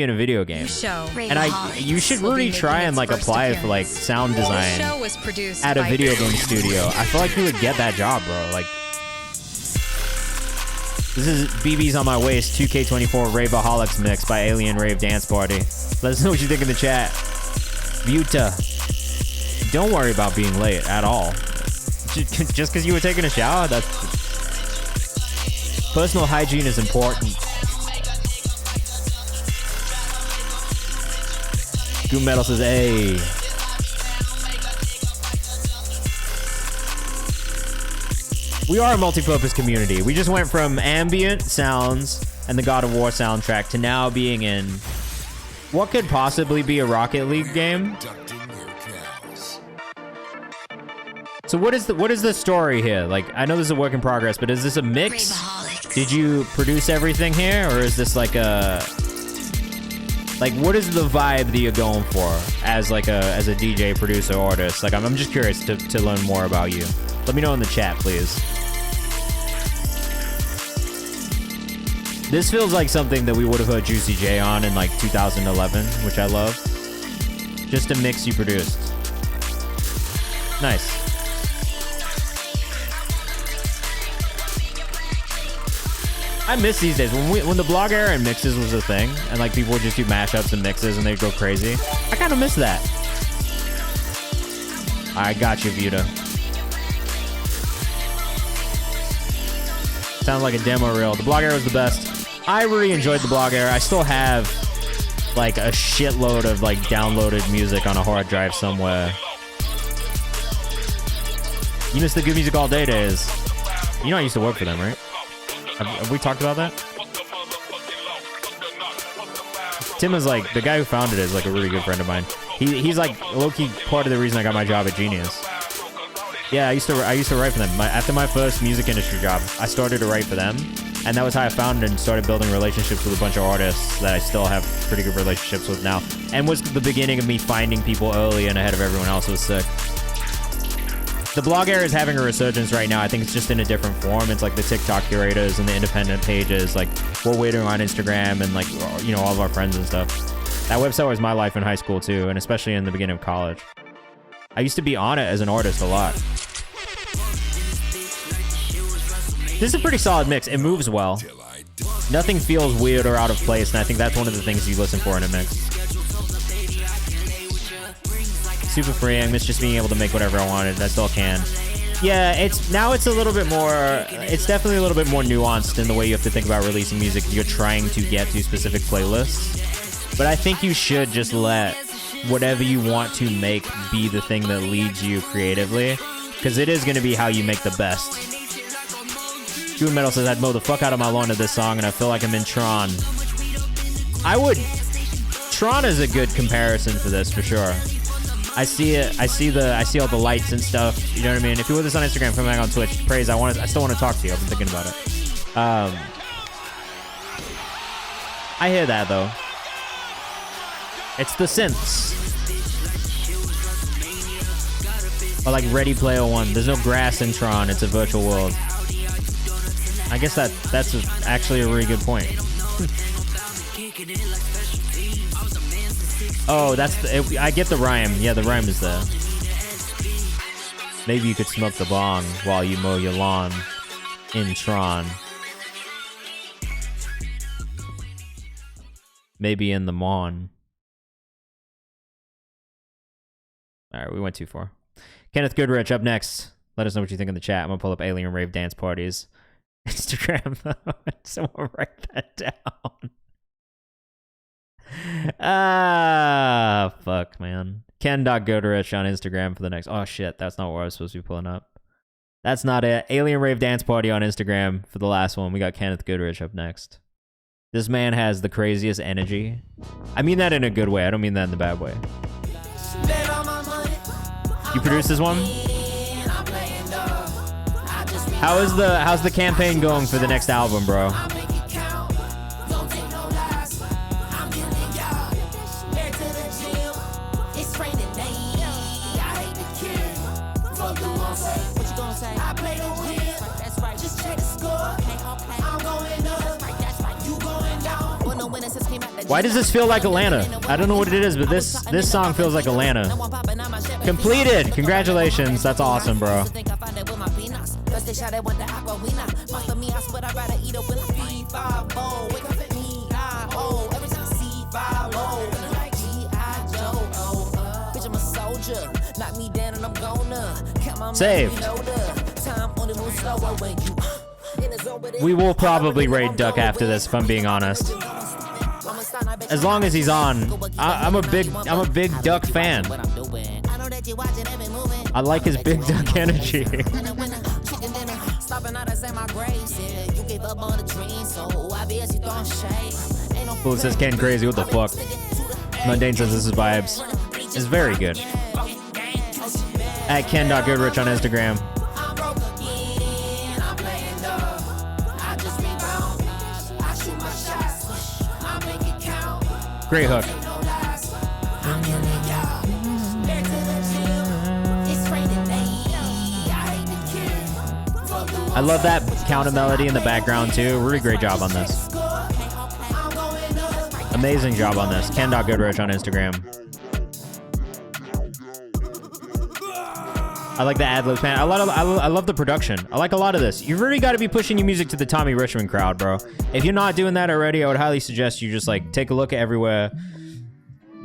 in a video game. And you should really try and like apply it for like sound design at a video game studio. I feel like you would get that job, bro. Like, This is BB's on My Waist 2K24 Raveaholics mix by Alien Rave Dance Party. Let us know what you think in the chat. Buta. Don't worry about being late at all. Just because you were taking a shower, that's... Personal hygiene is important. Goon Metal says, hey. We are a multi-purpose community. We just went from ambient sounds and the God of War soundtrack to now being in what could possibly be a Rocket League game. So what is the story here? Like, I know this is a work in progress, but is this a mix? Did you produce everything here, or is this like a... Like, what is the vibe that you're going for as like as a DJ, producer, artist? Like, I'm just curious to learn more about you. Let me know in the chat, please. This feels like something that we would have heard Juicy J on in like 2011, which I love. Just a mix you produced. Nice. I miss these days when the blog era and mixes was a thing, and like people would just do mashups and mixes and they'd go crazy. I kind of miss that. I got you, Vita. Sounds like a demo reel. The blog era was the best. I really enjoyed the blog era. I still have like a shitload of like downloaded music on a hard drive somewhere. You miss the Good Music All Day days. You know I used to work for them, right? Have we talked about that? Tim is like, the guy who founded it is like a really good friend of mine. He's like low-key part of the reason I got my job at Genius. Yeah, I used to write for them. After my first music industry job, I started to write for them. And that was how I found and started building relationships with a bunch of artists that I still have pretty good relationships with now. And was the beginning of me finding people early and ahead of everyone else. It was sick. The blog era is having a resurgence right now. I think it's just in a different form. It's like the TikTok curators and the independent pages. Like, we're waiting on Instagram and like, you know, all of our friends and stuff. That website was my life in high school too, and especially in the beginning of college. I used to be on it as an artist a lot. This is a pretty solid mix. It moves well. Nothing feels weird or out of place, and I think that's one of the things you listen for in a mix. Super free. I miss just being able to make whatever I wanted. I still can. Yeah, it's a little bit more, it's definitely a little bit more nuanced in the way you have to think about releasing music if you're trying to get to specific playlists. But I think you should just let whatever you want to make be the thing that leads you creatively, because it is going to be how you make the best. Goon Metal says, I'd mow the fuck out of my lawn to this song, and I feel like I'm in Tron. I would. Tron is a good comparison for this, for sure. I see it. I see all the lights and stuff. You know what I mean? If you're with us on Instagram, come back on Twitch. Praise. I still want to talk to you. I've been thinking about it. I hear that though. It's the synths. Or like Ready Player One. There's no grass in Tron. It's a virtual world. I guess that's actually a really good point. Oh, I get the rhyme. Yeah, the rhyme is there. Maybe you could smoke the bong while you mow your lawn in Tron. Maybe in the Mon. Alright, we went too far. Kenneth Goodrich up next. Let us know what you think in the chat. I'm gonna pull up Alien Rave Dance Parties. Instagram, though. Someone write that down. Fuck, man. Ken.Goodrich on Instagram for the next... Oh, shit. That's not what I was supposed to be pulling up. That's not it. Alien Rave Dance Party on Instagram for the last one. We got Kenneth Goodrich up next. This man has the craziest energy. I mean that in a good way. I don't mean that in the bad way. You produced this one? How's the campaign going for the next album, bro? Why does this feel like Atlanta? I don't know what it is, but this song feels like Atlanta. Completed! Congratulations. That's awesome, bro. They shot they want the aquafina. Master me, I split, I'd rather eat up with a B5-0. Wake up at me, I-O. Every time I see 5-0. Feeling like G.I. Joe. Oh, bitch, I'm a soldier. Knock me down and I'm gonna count my Saved. Time only moves slower when you in the zone, but We will probably raid Duck after this, if I'm being honest. As long as he's on, I'm a big Duck fan. I like his big Duck energy. Fool says Ken crazy, what the fuck? Mundane says this is vibes. It's very good. At Ken.Goodrich on Instagram. Great hook. I love that counter melody in the background too. Really great job on this. Amazing job on this. Ken.Goodrich on Instagram. I like the ad libs, man. I love the production. I like a lot of this. You've really got to be pushing your music to the Tommy Richmond crowd, bro. If you're not doing that already, I would highly suggest you just like take a look at everywhere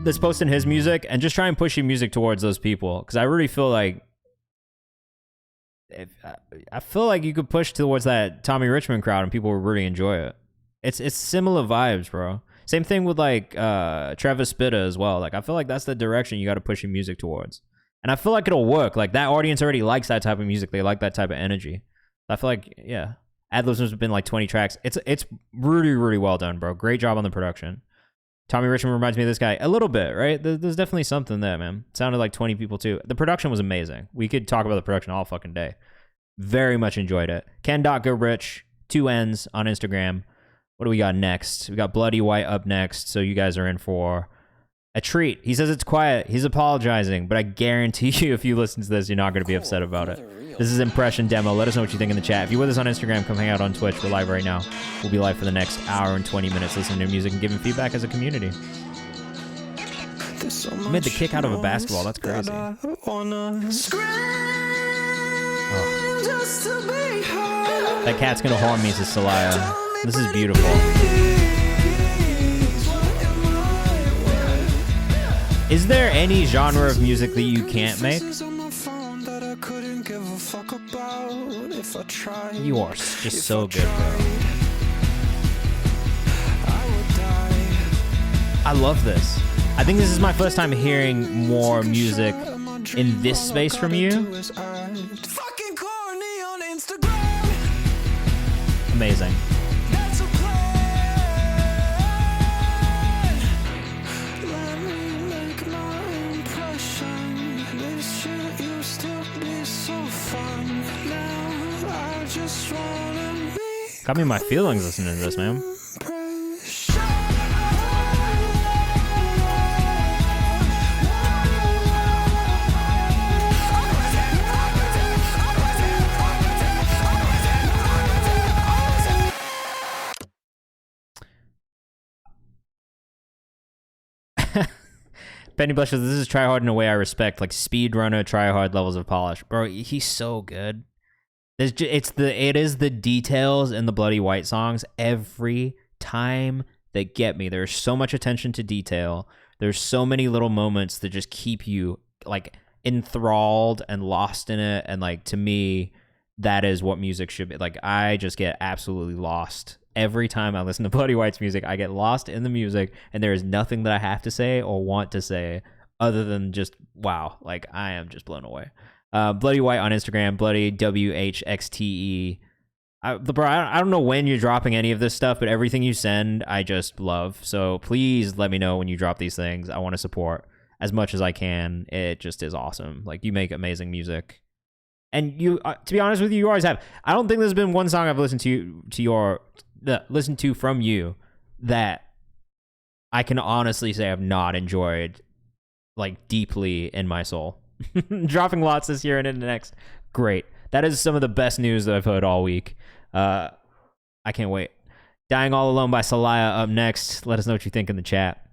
that's posting his music and just try and push your music towards those people. Because I really feel like you could push towards that Tommy Richmond crowd and people will really enjoy it. It's similar vibes, bro. Same thing with like Travis Spitta as well. Like I feel like that's the direction you got to push your music towards. And I feel like it'll work. Like that audience already likes that type of music. They like that type of energy. I feel like, yeah. Ad-libs has been like 20 tracks. It's really, really well done, bro. Great job on the production. Tommy Richmond reminds me of this guy a little bit, right? There's definitely something there, man. It sounded like 20 people too. The production was amazing. We could talk about the production all fucking day. Very much enjoyed it. Ken.Goodrich, 2 N's on Instagram. What do we got next? We got Bloody White up next. So you guys are in for a treat. He says it's quiet. He's apologizing, but I guarantee you if you listen to this, you're not going to be upset about it. This is Impression Demo. Let us know what you think in the chat. If you're with us on Instagram, come hang out on Twitch. We're live right now. We'll be live for the next hour and 20 minutes listening to music and giving feedback as a community. You made the kick out of a basketball. That's crazy. Oh. That cat's going to harm me, says Salaya. This is beautiful. Is there any genre of music that you can't make? You are just so good, bro. I love this. I think this is my first time hearing more music in this space from you. Amazing. Got me in my feelings listening to this, man. Benny Blush says, this is try hard in a way I respect, like speedrunner try hard levels of polish. Bro, he's so good. It is the details in the Bloody White songs every time that get me. There's so much attention to detail. There's so many little moments that just keep you like enthralled and lost in it. And like, to me, that is what music should be. Like, I just get absolutely lost. Every time I listen to Bloody White's music, I get lost in the music, and there is nothing that I have to say or want to say other than just, wow, like, I am just blown away. Bloody White on Instagram, Bloody WHXTE. Bro, I don't know when you're dropping any of this stuff, but everything you send, I just love. So please let me know when you drop these things. I want to support as much as I can. It just is awesome. Like, you make amazing music. And you, to be honest with you, you always have. I don't think there's been one song I've listened to from you that I can honestly say I've not enjoyed like deeply in my soul. Dropping lots this year and into next. Great. That is some of the best news that I've heard all week. I can't wait. Dying All Alone by Salaya up next. Let us know what you think in the chat.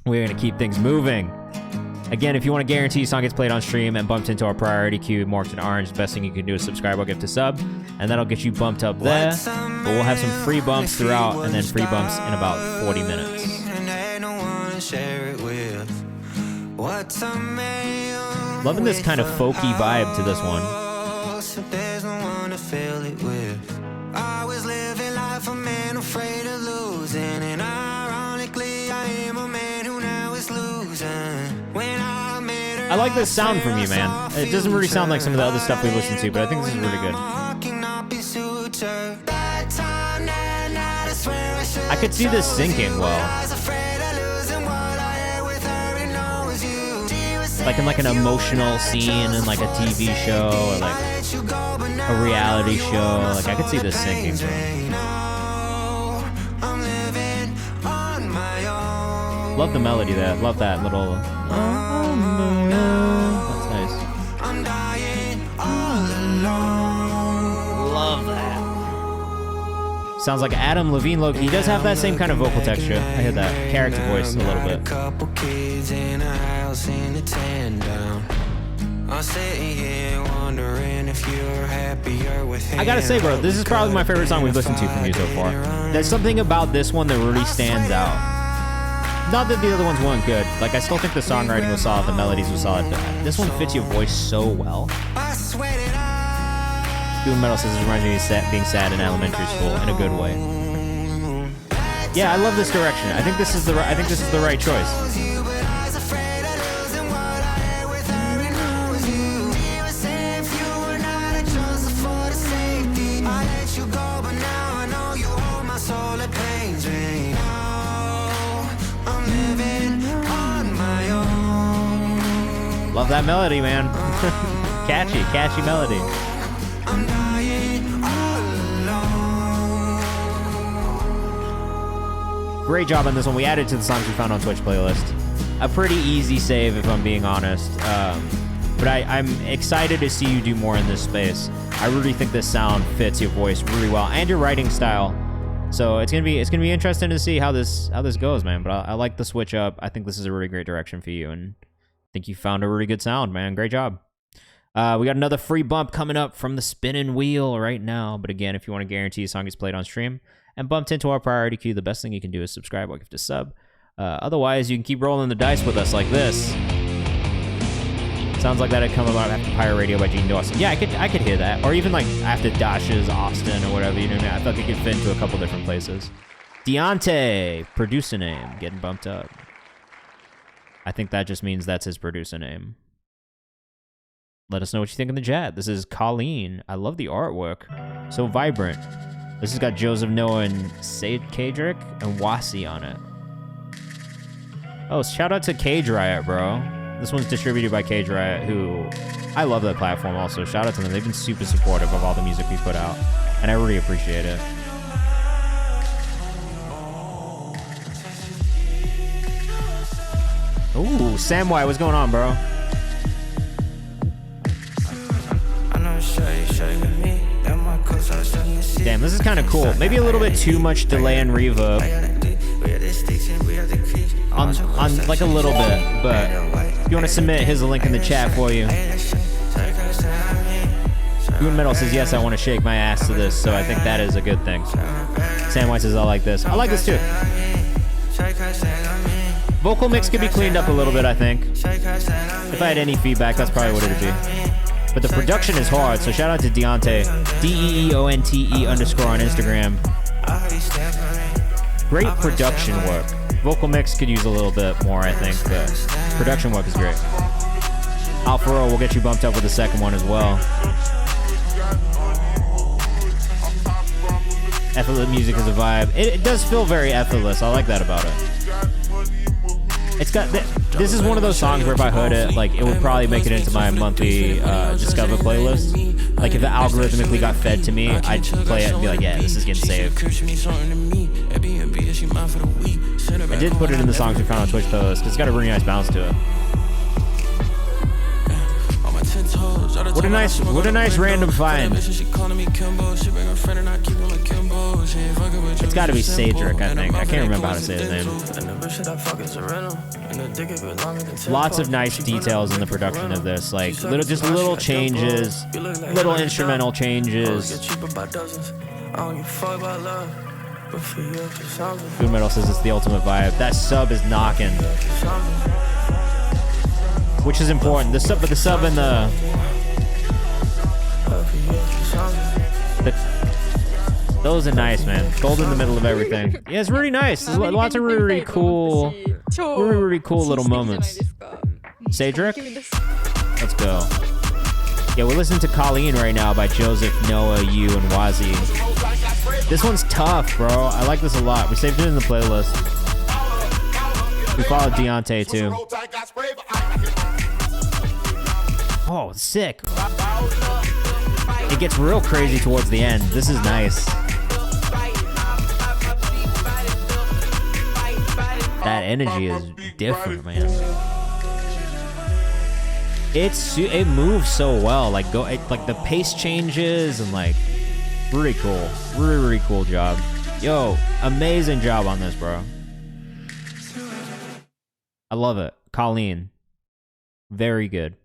We're going to keep things moving. Again, if you want to guarantee a song gets played on stream and bumped into our priority queue marked in orange, the best thing you can do is subscribe or gift a sub, and that'll get you bumped up there. But we'll have some free bumps throughout, and then free bumps in about 40 minutes. Loving this kind of folky vibe to this one. There's no one to fill it with. I was living life a man afraid of losing, and ironically I am a man who now is losing. When I met her, I like this sound from you, man. It doesn't really sound like some of the other stuff we listen to, but I think this is really good. I could see this syncing well. Like in like an emotional scene in like a TV show or like a reality show. Like I could see this syncing. Love the melody there. Love that little. That's nice. Love that. Sounds like Adam Levine Loki. He does have that same kind of vocal texture. I hear that character voice a little bit. I gotta say, bro, this is probably my favorite song we've listened to from you so far. There's something about this one that really stands out. Not that the other ones weren't good. Like, I still think the songwriting was solid, the melodies were solid, but this one fits your voice so well. Doing Metal says it reminds me of being sad in elementary school in a good way. Yeah, I love this direction. I think this is the right choice. Love that melody, man. catchy melody. Great job on this one. We added to the songs we found on Twitch playlist. A pretty easy save, if I'm being honest. But I'm excited to see you do more in this space. I really think this sound fits your voice really well and your writing style. So it's gonna be interesting to see how this goes, man. But I like the switch up. I think this is a really great direction for you, and I think you found a really good sound, man. Great job. We got another free bump coming up from the spinning wheel right now. But again, if you want to guarantee a song gets played on stream and bumped into our priority queue, the best thing you can do is subscribe or gift a sub. Otherwise, you can keep rolling the dice with us like this. Sounds like that'd come about after Pirate Radio by Gene Dawson. Yeah, I could hear that. Or even like after Dash's Austin or whatever, you know what I mean? I thought it could fit into a couple different places. Deontay, producer name, getting bumped up. I think that just means that's his producer name. Let us know what you think in the chat. This is Colleen. I love the artwork. So vibrant. This has got Joseph Noah and Sage Kadrick and Wasi on it. Oh, shout out to Cage Riot, bro. This one's distributed by Cage Riot, who I love that platform also. Shout out to them. They've been super supportive of all the music we put out, and I really appreciate it. Ooh, Samwise, what's going on, bro? Damn, this is kind of cool. Maybe a little bit too much delay and reverb. On like a little bit, but if you want to submit, here's a link in the chat for you. Goon Metal says, yes, I want to shake my ass to this, so I think that is a good thing. Samwise says, I like this. I like this too. Vocal mix could be cleaned up a little bit, I think. If I had any feedback, that's probably what it would be. But the production is hard, so shout out to Deontay, DEEONTE_ on Instagram. Great production work. Vocal mix could use a little bit more, I think, but production work is great. Alfaro will get you bumped up with the second one as well. Effortless music is a vibe. It does feel very effortless. I like that about it. It's got this is one of those songs where if I heard it, like it would probably make it into my monthly Discover playlist. Like if it algorithmically got fed to me, I'd play it and be like, yeah, this is getting saved. I did put it in the songs we found on Twitch playlist because it's got a really nice bounce to it. What a nice random find. It's got to be Cedric, I think. I can't remember how to say his name. Lots of nice details in the production of this, like little changes, little instrumental changes. Food Metal says it's the ultimate vibe. That sub is knocking, which is important. The sub and the those are nice, man. Gold in the middle of everything. Yeah, it's really nice. There's lots of really cool little moments. Cedric, let's go. Yeah, we're listening to Colleen right now by Joseph, Noah, you, and Wazi. This one's tough, bro. I like this a lot. We saved it in the playlist. We followed Deontay too. Oh, sick. It gets real crazy towards the end. This is nice. That energy is different, man. It moves so well. Like the pace changes and like really cool. Really cool job. Yo, amazing job on this, bro. I love it. Colleen. Very good.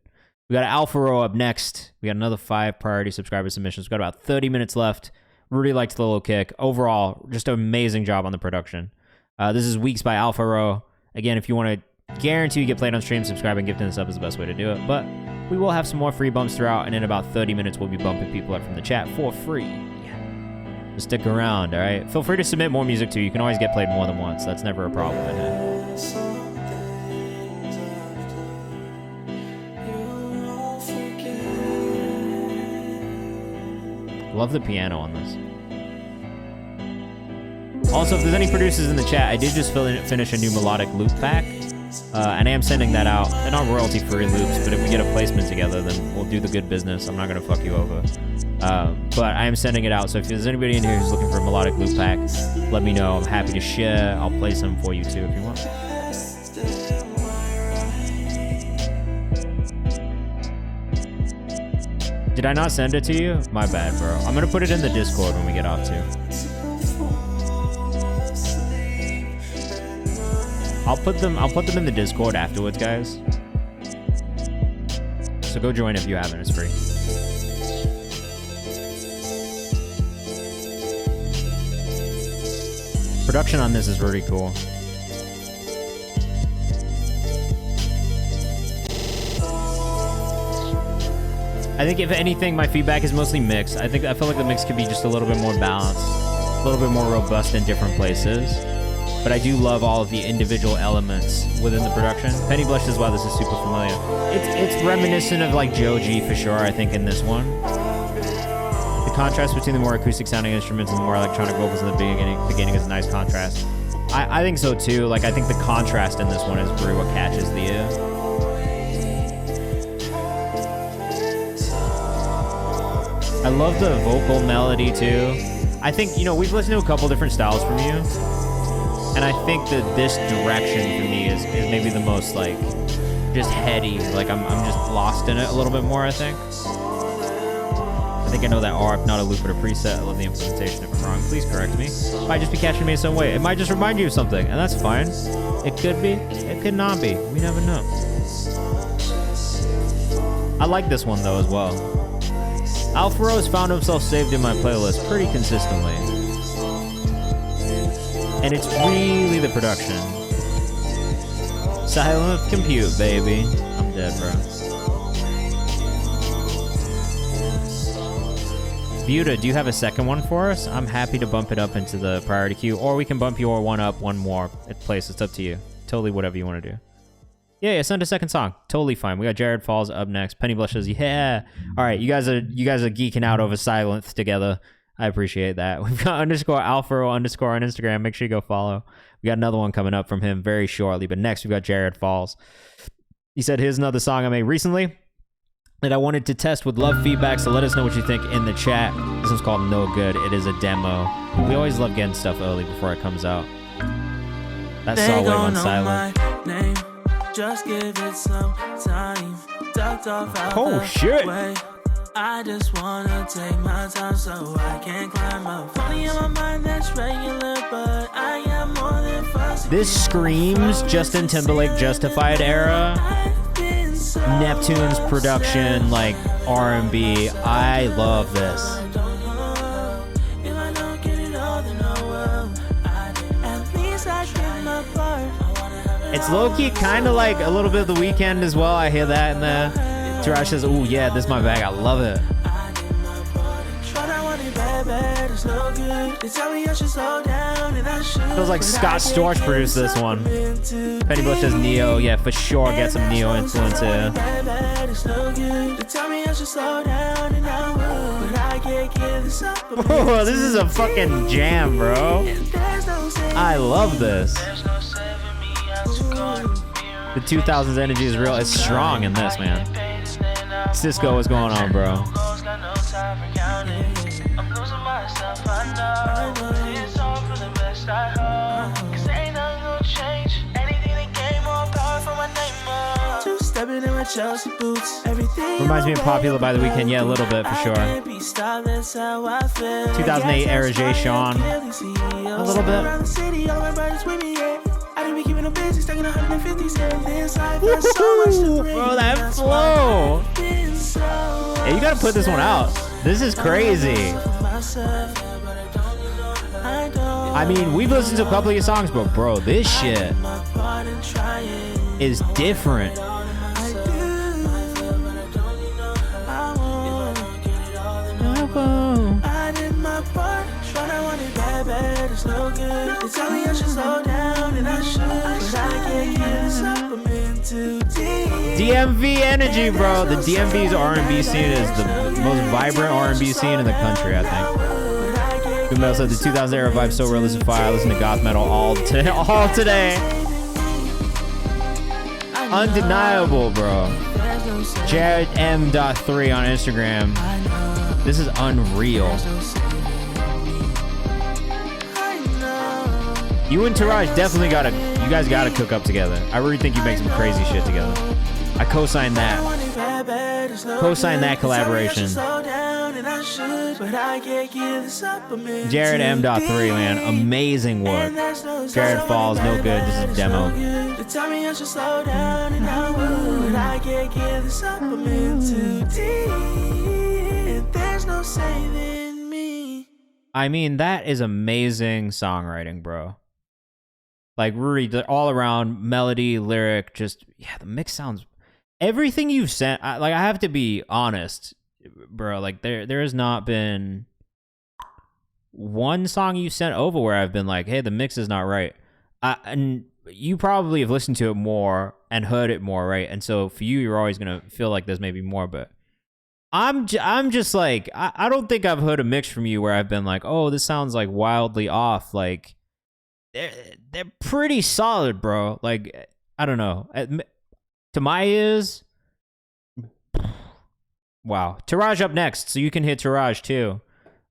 We got Alpha Row up next. We got another 5 priority subscriber submissions. We got about 30 minutes left. Really liked the little kick. Overall, just an amazing job on the production. This is Weeks by Alpha Row. Again, if you want to guarantee you get played on stream, subscribe and gifting this up is the best way to do it. But we will have some more free bumps throughout, and in about 30 minutes, we'll be bumping people up from the chat for free. So stick around, all right? Feel free to submit more music too. You can always get played more than once. That's never a problem in here. Love the piano on this. Also, if there's any producers in the chat, I did just finish a new melodic loop pack, and I am sending that out. They're not royalty-free loops, but if we get a placement together, then we'll do the good business. I'm not going to fuck you over. But I am sending it out, so if there's anybody in here who's looking for a melodic loop pack, let me know. I'm happy to share. I'll play some for you too if you want. Did I not send it to you? My bad, bro. I'm going to put it in the Discord when we get off too. I'll put them in the Discord afterwards, guys. So go join if you haven't. It's free. Production on this is really cool. I think if anything, my feedback is mostly mixed. I feel like the mix could be just a little bit more balanced, a little bit more robust in different places. But I do love all of the individual elements within the production. Penny Blush as well, this is super familiar. It's reminiscent of like Joji for sure, I think, in this one. The contrast between the more acoustic sounding instruments and the more electronic vocals in the beginning is a nice contrast. I think so too. Like, I think the contrast in this one is really what catches the ear. I love the vocal melody too. I think, we've listened to a couple different styles from you. And I think that this direction for me is maybe the most, like, just heady. Like, I'm just lost in it a little bit more, I think. I think I know that ARP, not a loop but a preset. I love the implementation. If I'm wrong, please correct me. It might just be catching me in some way. It might just remind you of something, and that's fine. It could be. It could not be. We never know. I like this one, though, as well. Alpha Rose found himself saved in my playlist pretty consistently. And it's really the production. Silent compute, baby. I'm dead, bro. Buta, do you have a second one for us? I'm happy to bump it up into the priority queue, or we can bump your one up one more place. It's up to you. Totally whatever you want to do. Yeah, send a second song. Totally fine. We got Jared Falls up next. Penny Blush says, yeah. All right, you guys are geeking out over Silence together. I appreciate that. We've got _Alpha__ on Instagram. Make sure you go follow. We got another one coming up from him very shortly. But next, we've got Jared Falls. He said, here's another song I made recently that I wanted to test with love feedback, so let us know what you think in the chat. This one's called No Good. It is a demo. We always love getting stuff early before it comes out. That saw wave on silent. Just give it some time. Oh, shit. I just wanna take my time so I can climb up. Funny in my mind that's regular, but I am more than fussy. This screams Justin Timberlake Justified era. Neptune's production, like R&B. I love this. It's low-key kind of like a little bit of The Weeknd as well. I hear that in the Taraj says, "Ooh, yeah, this is my bag. I love it." Feels like Scott Storch produced this one. Penny Bush says Neo. Yeah, for sure. Get some Neo influence here. Whoa, this is a fucking jam, bro. I love this. The 2000s energy is real. It's strong in this, man. Cisco, what's going on, bro? Reminds me of Popular by The Weeknd. Yeah, a little bit for sure. 2008 era Jay Sean. A little bit. Bro, that flow. Yeah, you gotta put this one out. This is crazy. I mean, we've listened to a couple of your songs, but bro, this shit is different. DMV energy, bro. The DMV's R&B scene is the most vibrant R&B scene in the country, I think. Good metal said the 2000s era vibe so real as a fire. I listen to goth metal all today. Undeniable, bro. Jared M.3 on Instagram. This is unreal. You and Taraj definitely you guys gotta cook up together. I really think you make some crazy shit together. I co-sign that. Co-sign that collaboration. Jared M.3, man. Amazing work. Jared Falls, no good. This is demo. I mean, that is amazing songwriting, bro. Like, really, all around melody, lyric, just, yeah, the mix sounds, everything you've sent, I have to be honest, bro, like, there has not been one song you sent over where I've been like, hey, the mix is not right. And you probably have listened to it more and heard it more, right? And so for you, you're always going to feel like there's maybe more, but I'm just like, I don't think I've heard a mix from you where I've been like, oh, this sounds like wildly off, like, they're pretty solid, bro. Like, I don't know. To my ears, wow. Taraj up next, so you can hit Taraj too.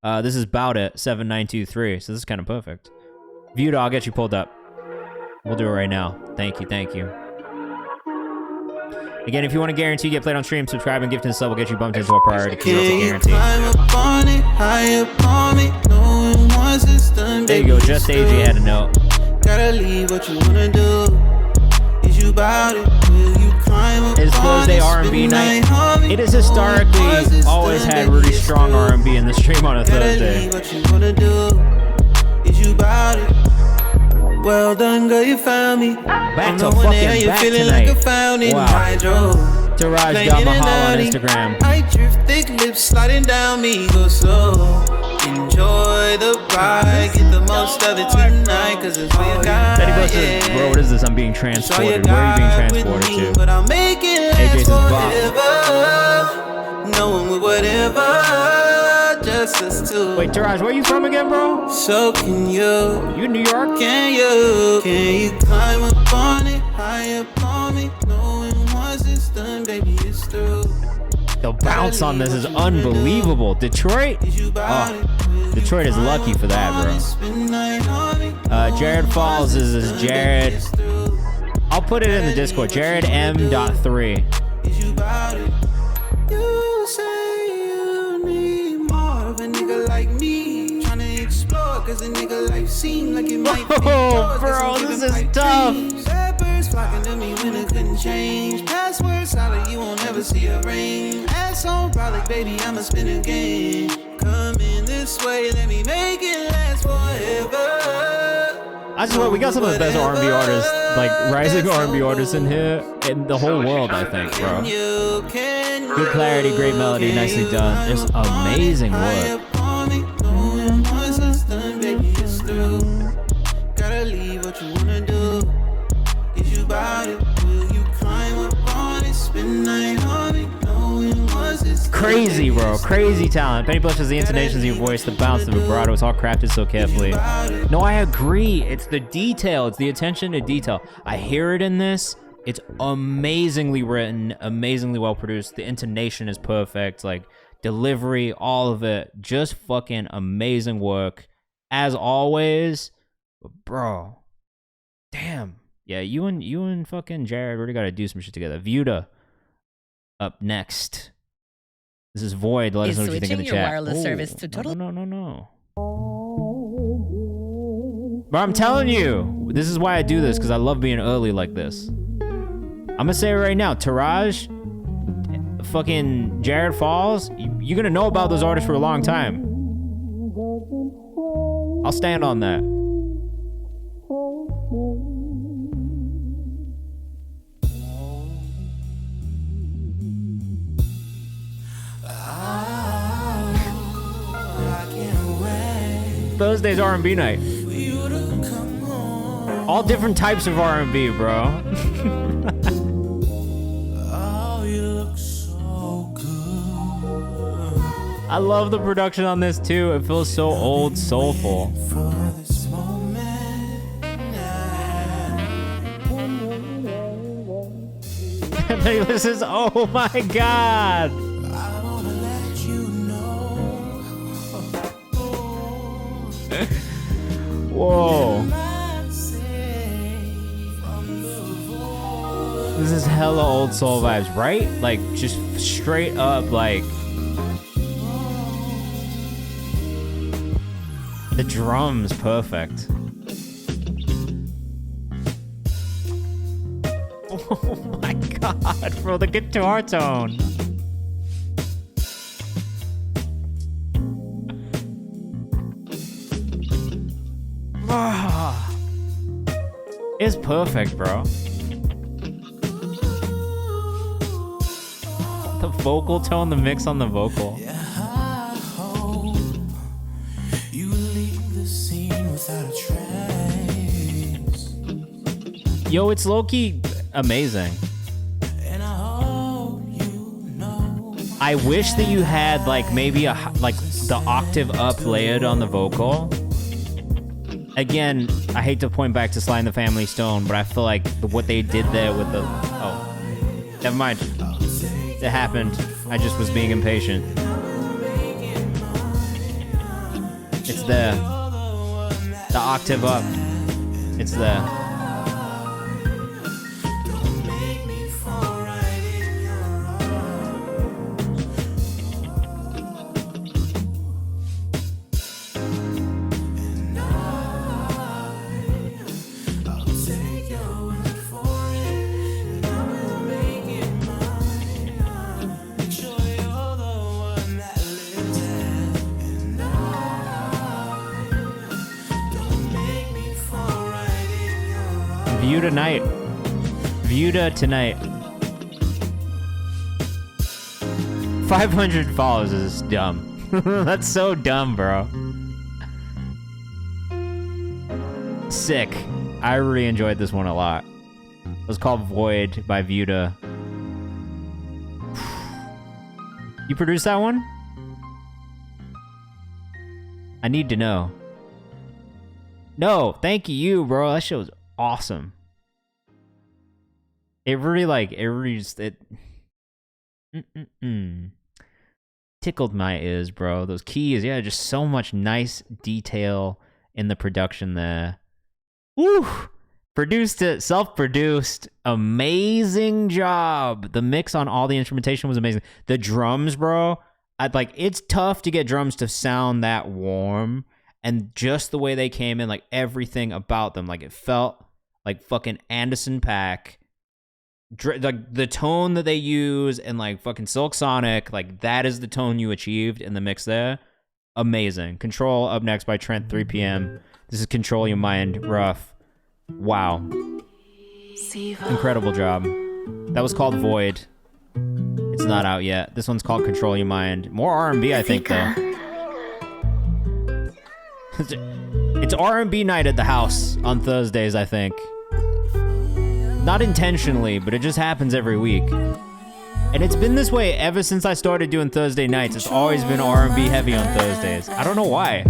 This is Bout It 7923, so this is kind of perfect. Viewed, I'll get you pulled up. We'll do it right now. Thank you, thank you. Again, if you want to guarantee you get played on stream, subscribe and gift and sub will get you bumped into a priority. Guarantee. There you go, just AJ had a note. Gotta leave what you wanna do. Is you about it? Will you climb up? It's Thursday R&B night. It has historically always had really strong R&B in the stream on a Thursday. What you wanna do? Is you about it? Well done, girl, you found me. Back to fucking back tonight. Wow. Taraj got Mahal on Instagram. I drift thick lips sliding down me, go slow. Enjoy the ride, get the most of it tonight, cause it's all you got. Betty Bush says, bro, what is this? I'm being transported. Where are you being transported to? But I'll make it AJ says, forever. No one with whatever, just us two. Wait, Taraj, where you from again, bro? So can you? You in New York? Can you climb up on it, high up on me, knowing once it's done, baby, it's through. The bounce on this is unbelievable. Detroit? Oh, Detroit is lucky for that, bro. Jared Falls is Jared. I'll put it in the Discord. Jared M.3. Cause a nigga life seem like it might be Oh, bro, this is tough. Bad birds flocking to me when it couldn't change. Password solid, you won't ever see a ring. Ass on probably, baby, I'ma spin a game. Coming this way, let me make it last forever. I swear, we got some of the best R&B artists, like rising R&B artists in here, in the whole world, I think, bro. Good clarity, great melody, nicely done. Just amazing work. Gotta leave what you wanna do. Is you about it? Will you climb up on it? Spend night on it? Crazy, bro. Crazy talent. Penny blushes, the intonations of your voice, the bounce, the vibrato. It's all crafted so carefully. No, I agree. It's the detail. It's the attention to detail. I hear it in this. It's amazingly written, amazingly well produced. The intonation is perfect. Like, delivery, all of it. Just fucking amazing work. As always. But bro. Damn. Yeah, you and fucking Jared really gotta do some shit together. Vuda up next. This is Void. Let us know what you think in the chat. Wireless service to total. No. But I'm telling you, this is why I do this, because I love being early like this. I'm gonna say it right now. Taraj, fucking Jared Falls, you're gonna know about those artists for a long time. I'll stand on that. Thursday's R&B night. All different types of R&B, bro. I love the production on this too. It feels so old, soulful. This is, oh my god. Whoa. This is hella old soul vibes, right? Like, just straight up, like... The drums, perfect. Oh my god, bro, the guitar tone. It's perfect, bro. The vocal tone, the mix on the vocal. Yo, it's low-key amazing. I wish that you had like maybe the octave up layered on the vocal. Again, I hate to point back to Sly and the Family Stone, but I feel like what they did there with the... Oh, never mind. It happened. I just was being impatient. It's there. The octave up. It's there. Vuda tonight. 500 followers is dumb. That's so dumb, bro. Sick. I really enjoyed this one a lot. It was called Void by Vuda. You produced that one? I need to know. No, thank you, bro. That shit was awesome. It really just, tickled my ears, bro. Those keys, yeah, just so much nice detail in the production there. Woo! Produced it, self-produced, amazing job. The mix on all the instrumentation was amazing. The drums, bro, it's tough to get drums to sound that warm And just the way they came in, like everything about them, like it felt like fucking Anderson .Paak. Like the tone that they use and like fucking Silk Sonic, like that is the tone you achieved in the mix there. Amazing. Control up next by Trent, 3 p.m. This is Control Your Mind, Rough. Wow. Incredible job. That was called Void. It's not out yet. This one's called Control Your Mind. More R&B, I think, though. It's R&B night at the house on Thursdays, I think. Not intentionally, but it just happens every week. And it's been this way ever since I started doing Thursday nights. It's always been R&B heavy on Thursdays. I don't know why.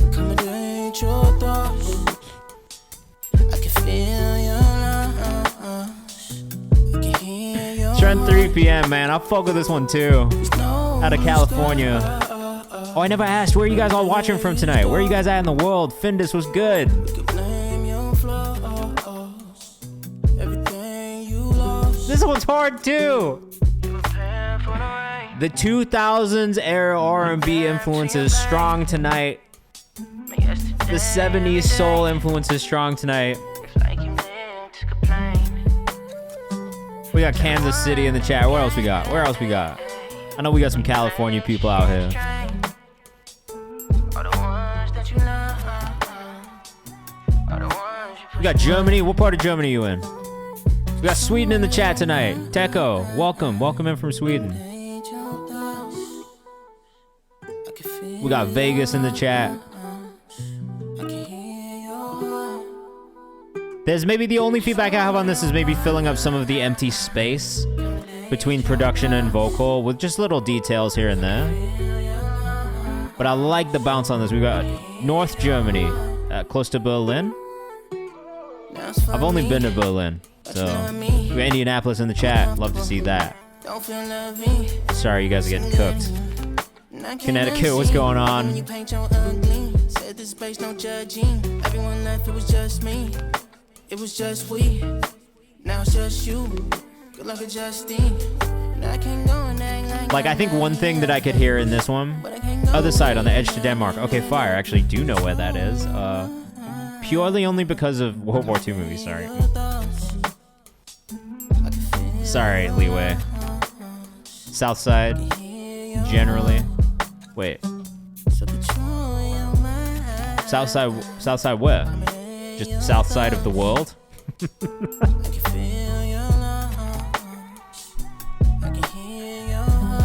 Trent, 3 p.m., man. I'll fuck with this one, too. Out of California. Oh, I never asked, where are you guys all watching from tonight? Where are you guys at in the world? Findus was good. This one's hard, too. The 2000s era R&B influences strong tonight. The 70s soul influences strong tonight. We got Kansas City in the chat. What else we got? Where else we got? I know we got some California people out here. We got Germany. What part of Germany are you in? We got Sweden in the chat tonight. Teco, welcome. Welcome in from Sweden. We got Vegas in the chat. There's maybe the only feedback I have on this is maybe filling up some of the empty space between production and vocal with just little details here and there. But I like the bounce on this. We got North Germany, close to Berlin. I've only been to Berlin, so we got Indianapolis in the chat. Love to see that. Sorry, you guys are getting cooked. Connecticut, what's going on? It was just we, now it's just you. Good luck with Justine. I can't go and act like I think one thing that I could hear in this one, other side on the edge to Denmark. Okay, fire. I actually do know where that is. Purely only because of World War II movies. Sorry. Sorry, Leeway. South side, generally. Wait. South side where? Just south side of the world?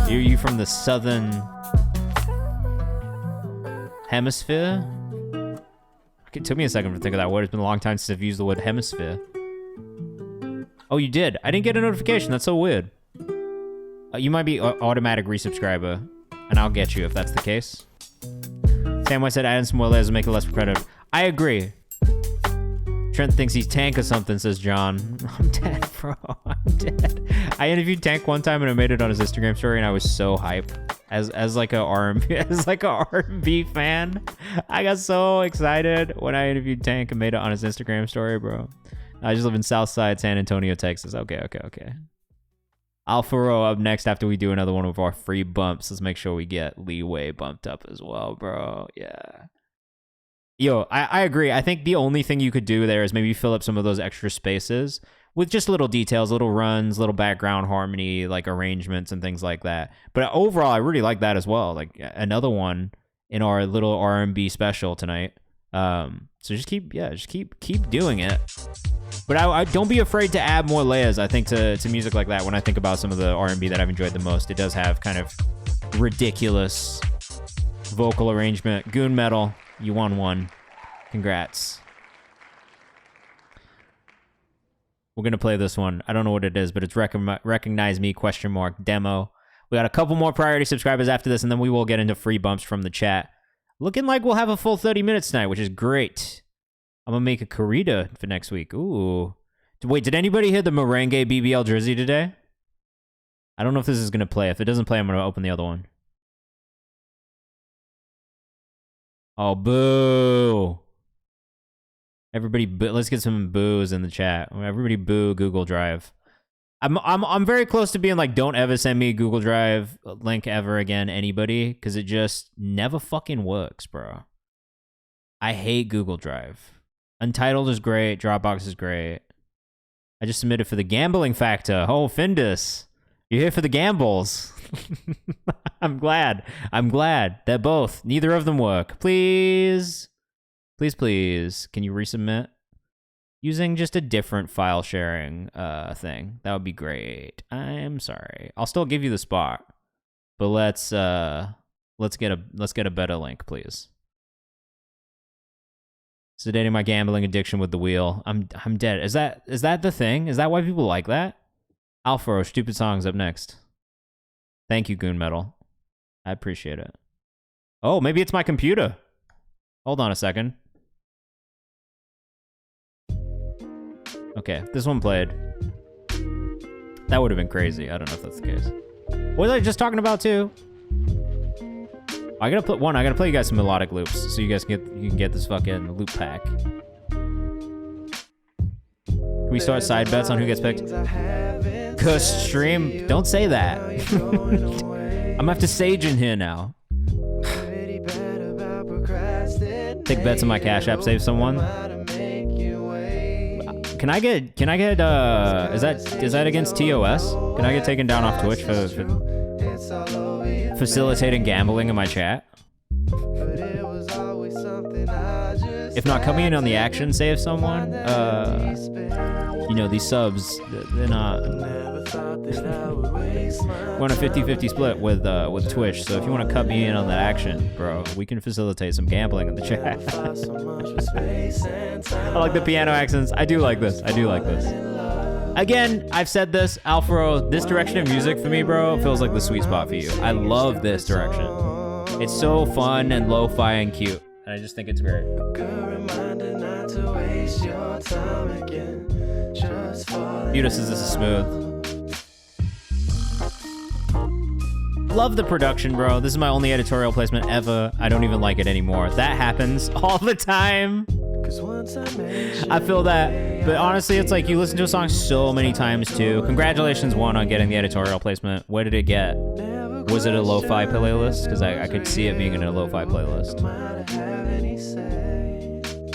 Are you from the southern hemisphere? It took me a second to think of that word. It's been a long time since I've used the word hemisphere. Oh, you did? I didn't get a notification. That's so weird. You might be automatic resubscriber, and I'll get you if that's the case. Samway said adding some more layers will make it less repetitive. I agree. Trent thinks he's Tank or something, says John. I'm dead, bro. I'm dead. I interviewed Tank one time and I made it on his Instagram story, and I was so hype. As like a R&B fan, I got so excited when I interviewed Tank and made it on his Instagram story, bro. I just live in Southside San Antonio, Texas. Okay. Alpha Row up next after we do another one of our free bumps. Let's make sure we get Leeway bumped up as well, bro. Yeah. Yo, I agree. I think the only thing you could do there is maybe fill up some of those extra spaces with just little details, little runs, little background harmony, like arrangements and things like that. But overall, I really like that as well. Like another one in our little R&B special tonight. So just keep doing it. But I don't be afraid to add more layers, I think, to music like that. When I think about some of the R&B that I've enjoyed the most, it does have kind of ridiculous vocal arrangement. Goon Metal, you won one. Congrats. We're going to play this one. I don't know what it is, but it's Recognize Me, ? Demo. We got a couple more priority subscribers after this, and then we will get into free bumps from the chat. Looking like we'll have a full 30 minutes tonight, which is great. I'm going to make a corrida for next week. Ooh. Wait, did anybody hear the Merengue BBL jersey today? I don't know if this is going to play. If it doesn't play, I'm going to open the other one. Oh, boo. Everybody, let's get some boos in the chat. Everybody boo Google Drive. I'm very close to being like, don't ever send me a Google Drive link ever again, anybody, because it just never fucking works, bro. I hate Google Drive. Untitled is great. Dropbox is great. I just submitted for the gambling factor. Oh, Findus. You're here for the gambles. I'm glad. They're both. Neither of them work. Please. Please. Can you resubmit? Using just a different file sharing thing. That would be great. I'm sorry. I'll still give you the spot. But let's get a better link, please. Sedating my gambling addiction with the wheel. I'm dead. Is that the thing? Is that why people like that? Alfaro, stupid songs up next. Thank you, Goon Metal. I appreciate it. Oh, maybe it's my computer. Hold on a second. Okay, this one played. That would have been crazy. I don't know if that's the case. What was I just talking about too? I gotta play you guys some melodic loops so you guys can get this fucking loop pack. Can we start side bets on who gets picked? Cause stream, don't say that. I'm gonna have to sage in here now. Take bets on my Cash App, save someone. Can I get is that against TOS? Can I get taken down off Twitch for facilitating gambling in my chat? If not, come in on the action, save someone. You know, these subs, they're not. We're on a 50-50 split with Twitch, so if you want to cut me in on that action, bro, we can facilitate some gambling in the chat. I like the piano accents. I do like this. Again, I've said this, Alfaro, this direction of music for me, bro, feels like the sweet spot for you. I love this direction. It's so fun and lo-fi and cute. And I just think it's great. Buda says this is smooth. Love the production, bro. This is my only editorial placement ever. I don't even like it anymore. That happens all the time. I feel that. But honestly, it's like you listen to a song so many times too. Congratulations, one, on getting the editorial placement. What did it get? Was it a lo-fi playlist? Because I could see it being in a lo-fi playlist.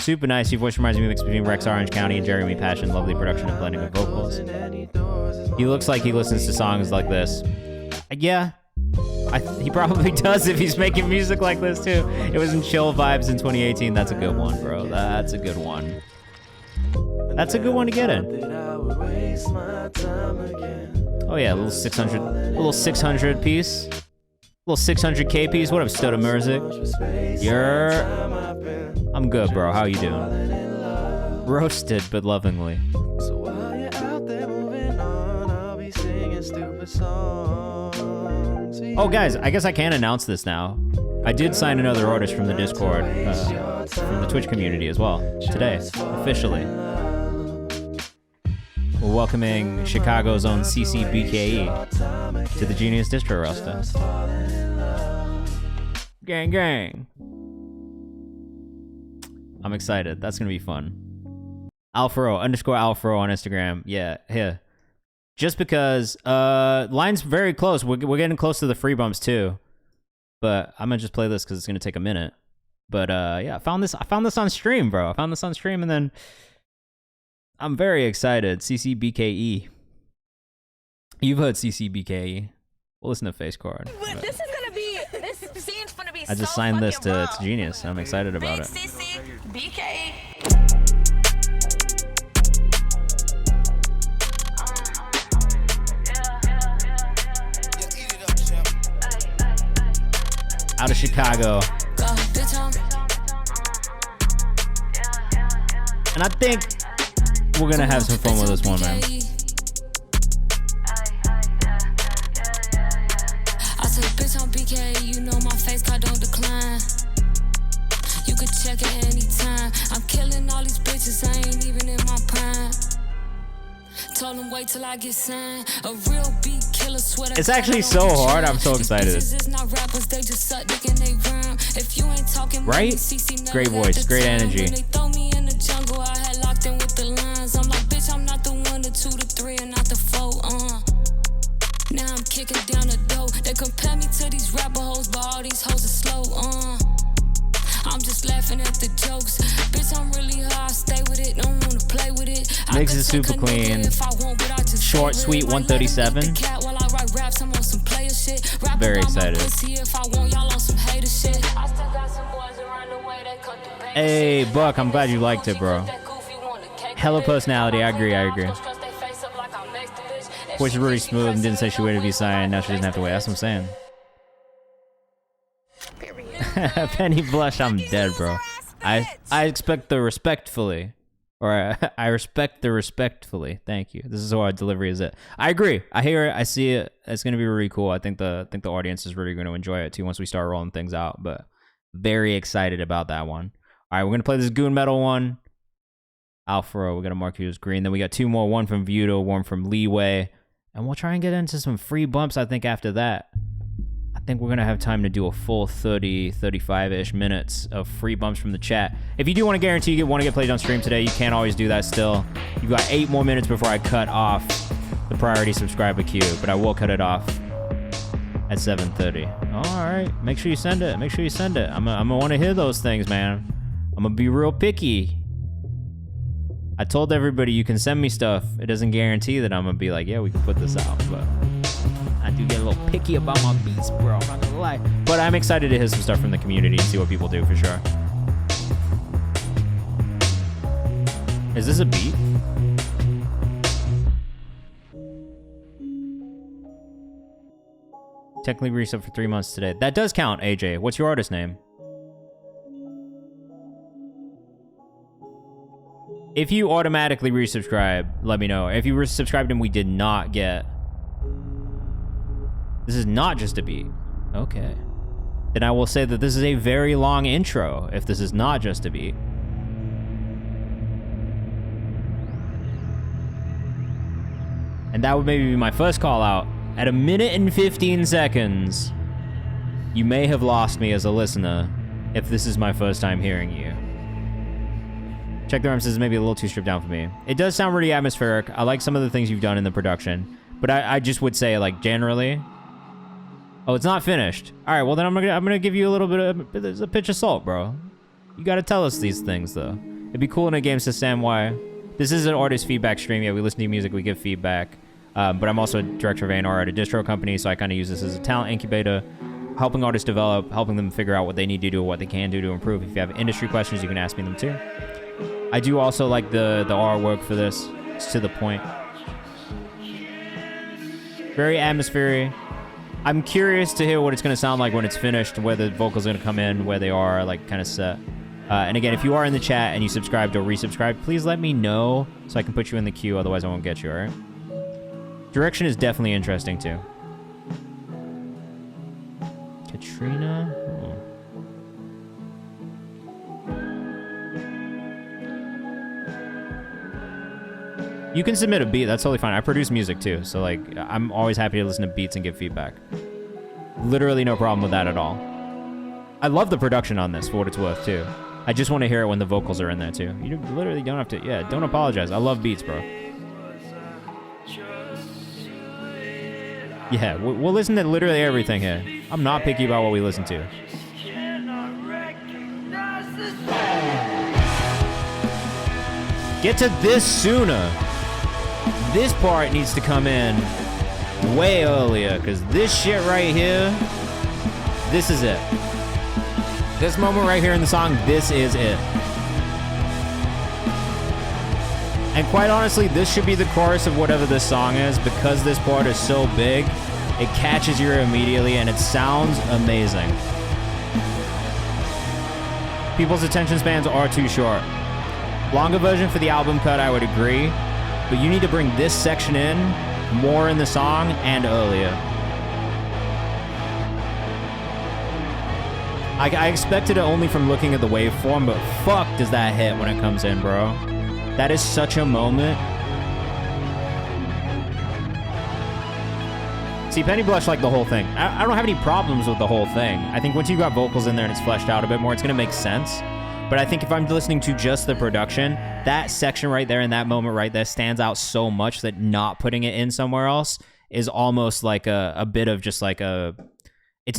Super nice. Your voice reminds me of a mix between Rex Orange County and Jeremy Passion. Lovely production and blending of vocals. He looks like he listens to songs like this. Yeah. He probably does if he's making music like this too. It was in Chill Vibes in 2018. That's a good one, bro. That's a good one. That's a good one to get in. Oh yeah, a little 600 piece. A little 600K piece. What up, Stutter Merzik? I'm good, bro. How you doing? Roasted, but lovingly. Oh, guys, I guess I can announce this now. I did sign another artist from the Discord, from the Twitch community as well, today, officially. We're welcoming Chicago's own CCBKE to the Genius Distro roster. Gang, gang. I'm excited. That's going to be fun. Alfaro, _Alfaro on Instagram. Yeah, here. Just because line's very close. We're getting close to the free bumps too. But I'm gonna just play this because it's gonna take a minute. But yeah, I found this on stream, bro. And then I'm very excited. CCBKE. You've heard CCBKE. We'll listen to Face Card. This scene's gonna be I just signed this to Genius. I'm excited about it. CCBKE. Out of Chicago. And I think we're gonna have some fun with this one, man. I said, bitch, I'm BK, you know my face card don't decline. You could check it anytime. I'm killing all these bitches, I ain't even in my prime. Told them wait till I get signed. A real beat killer, sweater. It's actually so hard. I'm so excited. Right? Great voice, great energy. They throw me in the jungle, I had locked in with the lines. I'm like, bitch, I'm not the 1, the 2, the 3, and not the 4. Now I'm kicking down the door. They compare me to these rapper hoes, but all these hoes are slow. I'm just laughing. laughing at the jokes. Bitch, I'm really high, I stay with it, don't wanna play with it. Mix is super clean. Short, sweet, 137. Very excited. Hey, Buck, I'm glad you liked it, bro. Hella personality, I agree. Voice is really smooth and didn't say she waited to be signed. Now she doesn't have to wait. That's what I'm saying. Penny Blush, I'm dead, bro. I expect the respectfully. Or I respect the respectfully. Thank you. This is how our delivery is it. I agree. I hear it. I see it. It's gonna be really cool. I think the audience is really gonna enjoy it too once we start rolling things out. But very excited about that one. All right, we're gonna play this Goon Metal one. Alfaro, we're gonna mark you as green. Then we got two more, one from Vudo, one from Leeway. And we'll try and get into some free bumps, I think, after that. I think we're gonna have time to do a full 30, 35-ish minutes of free bumps from the chat. If you do want to guarantee you want to get played on stream today, you can always do that still. You've got 8 more minutes before I cut off the priority subscriber queue, but I will cut it off at 7:30. All right, make sure you send it. Make sure you send it. I'm gonna want to hear those things, man. I'm gonna be real picky. I told everybody you can send me stuff. It doesn't guarantee that I'm gonna be like, yeah, we can put this out, but I do get a little picky about my beats, bro. I'm not gonna lie. But I'm excited to hear some stuff from the community and see what people do for sure. Is this a beat? Technically reset for 3 months today. That does count, AJ. What's your artist name? If you automatically resubscribe, let me know. If you resubscribed and we did not get... This is not just a beat. Okay. Then I will say that this is a very long intro, if this is not just a beat. And that would maybe be my first call out. At 1 minute and 15 seconds, you may have lost me as a listener if this is my first time hearing you. Check the Rhymes is maybe a little too stripped down for me. It does sound really atmospheric. I like some of the things you've done in the production. But I just would say, like, generally... Oh, it's not finished. All right, well, then I'm gonna give you a little bit of a pinch of salt, bro. You gotta tell us these things, though. It'd be cool in a game system why... This is an artist feedback stream. Yeah, we listen to music, we give feedback. But I'm also a director of A&R at a distro company, so I kind of use this as a talent incubator, helping artists develop, helping them figure out what they need to do, what they can do to improve. If you have industry questions, you can ask me them too. I do also like the artwork for this. It's to the point. Very atmospheric. I'm curious to hear what it's going to sound like when it's finished, where the vocals are going to come in, where they are, like, kind of set. And again, if you are in the chat and you subscribed or resubscribed, please let me know so I can put you in the queue. Otherwise, I won't get you, all right? Direction is definitely interesting, too. Katrina? Oh. You can submit a beat. That's totally fine. I produce music, too. So, like, I'm always happy to listen to beats and give feedback. Literally no problem with that at all. I love the production on this, for what it's worth, too. I just want to hear it when the vocals are in there, too. You literally don't have to... Yeah, don't apologize. I love beats, bro. Yeah, we'll listen to literally everything here. I'm not picky about what we listen to. Get to this sooner. This part needs to come in way earlier, because this shit right here, this is it. This moment right here in the song, this is it. And quite honestly, this should be the chorus of whatever this song is, because this part is so big, it catches your ear immediately and it sounds amazing. People's attention spans are too short. Longer version for the album cut, I would agree, but you need to bring this section in more in the song and earlier. I expected it only from looking at the waveform, but fuck does that hit when it comes in, bro. That is such a moment. See, Penny Blush liked the whole thing. I don't have any problems with the whole thing. I think once you got vocals in there and it's fleshed out a bit more, it's gonna make sense. But I think if I'm listening to just the production, that section right there and that moment right there stands out so much that not putting it in somewhere else is almost like a bit of just like a... it's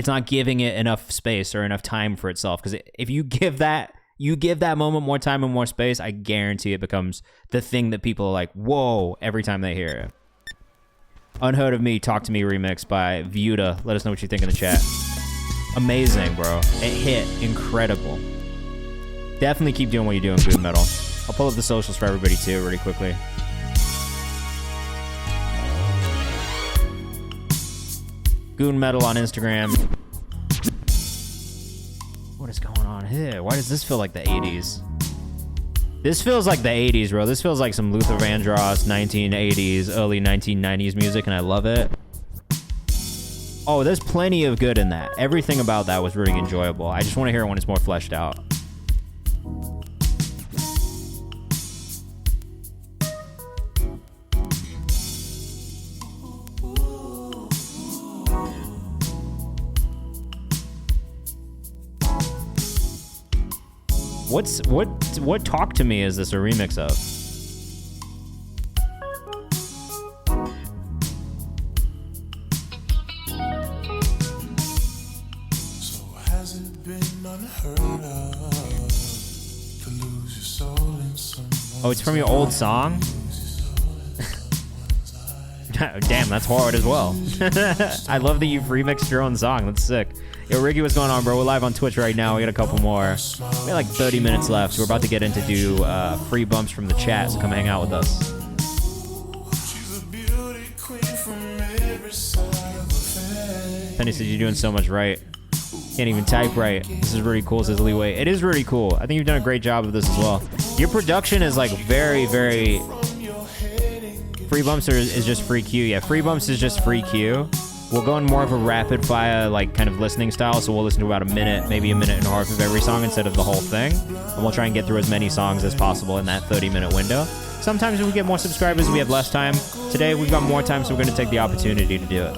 not giving it enough space or enough time for itself. Because if you give that moment more time and more space, I guarantee it becomes the thing that people are like, whoa, every time they hear it. Unheard of Me, Talk to Me remix by Vuda. Let us know what you think in the chat. Amazing, bro. It hit. Incredible. Definitely keep doing what you're doing, Good Metal. I'll pull up the socials for everybody too, really quickly. Goon Metal on Instagram. What is going on here? Why does this feel like the 80s? This feels like the 80s, bro. This feels like some Luther Vandross 1980s, early 1990s music, and I love it. Oh, there's plenty of good in that. Everything about that was really enjoyable. I just want to hear it when it's more fleshed out. What Talk to Me is this a remix of? So has it been unheard of to lose your soul in someone? Oh, it's from your old song? Damn, that's hard as well. I love that you've remixed your own song. That's sick. Yo, Ricky, what's going on, bro? We're live on Twitch right now. We got a couple more. We got like 30 minutes left, so we're about to get into do free bumps from the chat, so come hang out with us. Penny said you're doing so much right. Can't even type right. This is really cool, says Leeway. It is really cool. I think you've done a great job of this as well. Your production is like very, very... Free bumps is just free Q. Yeah, free bumps is just free Q. We'll go in more of a rapid fire, like kind of listening style. So we'll listen to about a minute, maybe a minute and a half of every song instead of the whole thing. And we'll try and get through as many songs as possible in that 30-minute window. Sometimes when we get more subscribers, we have less time. Today we've got more time, so we're going to take the opportunity to do it.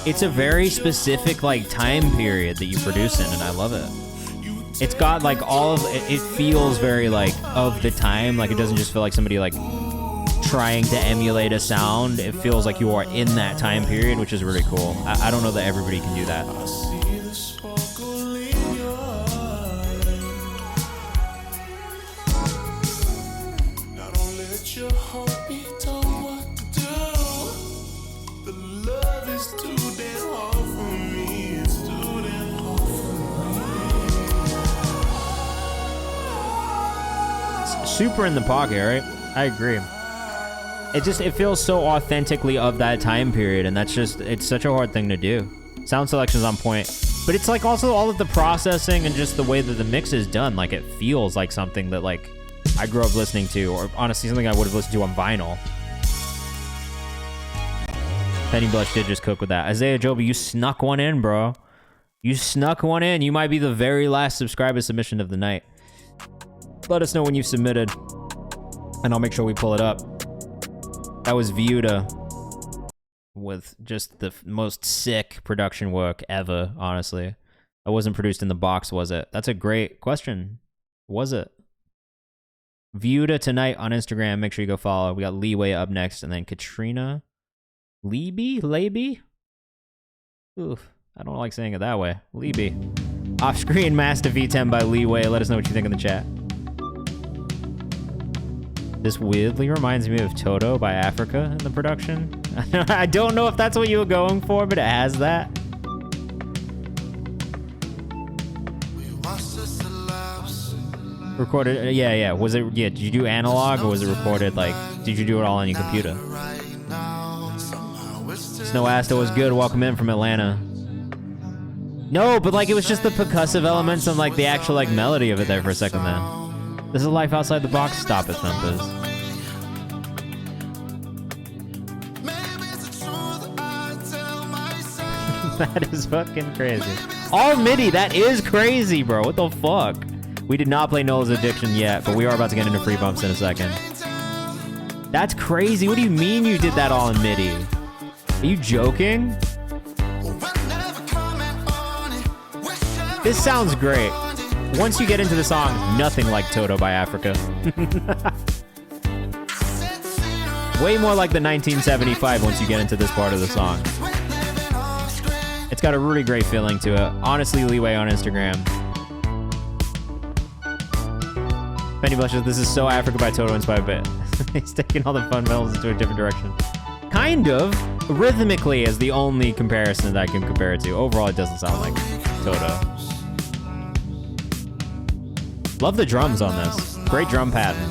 It's a very specific like time period that you produce in, and I love it. It's got like all of it feels very like of the time. Like it doesn't just feel like somebody like trying to emulate a sound. It feels like you are in that time period, which is really cool. I don't know that everybody can do that. Super in the pocket, right? I agree. It feels so authentically of that time period, and it's such a hard thing to do. Sound selection's on point, but it's like also all of the processing and just the way that the mix is done. Like it feels like something that like I grew up listening to, or honestly something I would have listened to on vinyl. Penny Blush did just cook with that. Isaiah Joby, you snuck one in, bro. You snuck one in. You might be the very last subscriber submission of the night. Let us know when you've submitted, and I'll make sure we pull it up. That was Vuda with just the most sick production work ever, honestly. It wasn't produced in the box, was it? That's a great question. Was it? Vuda tonight on Instagram. Make sure you go follow. We got Leeway up next, and then Katrina Leiby? Oof, I don't like saying it that way. Leiby. Off-screen Master V10 by Leeway. Let us know what you think in the chat. This weirdly reminds me of Toto by Africa in the production. I don't know if that's what you were going for, but it has that. Recorded, yeah. Was it, yeah, did you do analog or was it recorded, like, did you do it all on your computer? Snow Asta was good, welcome in from Atlanta. No, but like, it was just the percussive elements and like the actual like melody of it there for a second then. This is life outside the box. Stop it, Thumpers. That is fucking crazy. All MIDI, that is crazy, bro. What the fuck? We did not play Nola's Addiction yet, but we are about to get into free bumps in a second. That's crazy. What do you mean you did that all in MIDI? Are you joking? This sounds great. Once you get into the song, nothing like Toto by Africa. Way more like the 1975 once you get into this part of the song. It's got a really great feeling to it. Honestly, Leeway on Instagram. Penny Blushes, this is so Africa by Toto inspired bit. He's taking all the fundamentals into a different direction. Kind of. Rhythmically is the only comparison that I can compare it to. Overall, it doesn't sound like Toto. Love the drums on this. Great drum pattern.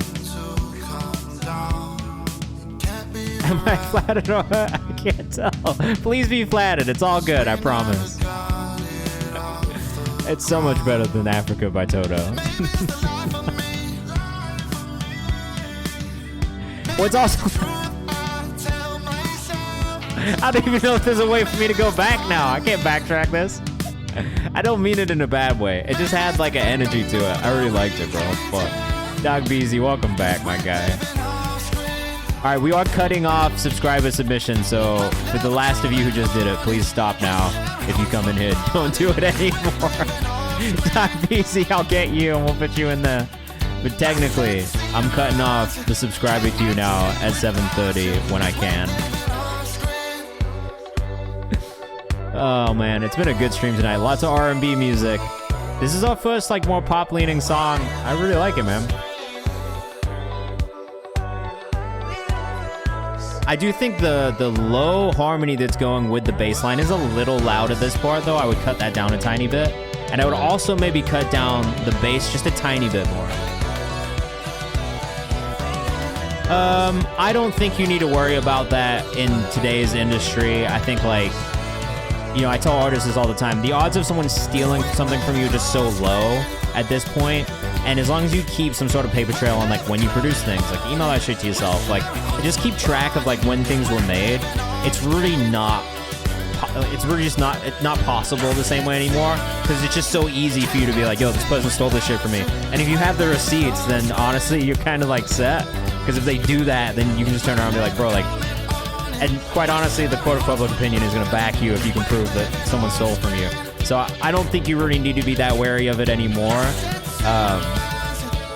Am I flattered or I can't tell. Please be flattered. It's all good, I promise. It's so much better than Africa by Toto. What's awesome... I don't even know if there's a way for me to go back now. I can't backtrack this. I don't mean it in a bad way. It just had like an energy to it. I really liked it, bro. Fuck. Dog Beezy, welcome back, my guy. All right, we are cutting off subscriber submissions, so for the last of you who just did it, please stop now. If you come in here, don't do it anymore. Dog Beezy, I'll get you and we'll put you in there. But technically, I'm cutting off the subscriber queue now at 7:30 when I can. Oh man, it's been a good stream tonight. Lots of R&B music. This is our first like more pop-leaning song. I really like it, man. I do think the low harmony that's going with the bass line is a little loud at this part, though. I would cut that down a tiny bit. And I would also maybe cut down the bass just a tiny bit more. I don't think you need to worry about that in today's industry. I think, like, you know, I tell artists this all the time. The odds of someone stealing something from you are just so low at this point. And as long as you keep some sort of paper trail on, like, when you produce things, like, email that shit to yourself. Like, just keep track of, like, when things were made. It's really not... It's really just not possible the same way anymore, because it's just so easy for you to be like, yo, this person stole this shit from me. And if you have the receipts, then honestly, you're kind of like set. Because if they do that, then you can just turn around and be like, bro, like... And quite honestly, the court of public opinion is going to back you if you can prove that someone stole from you. So I don't think you really need to be that wary of it anymore.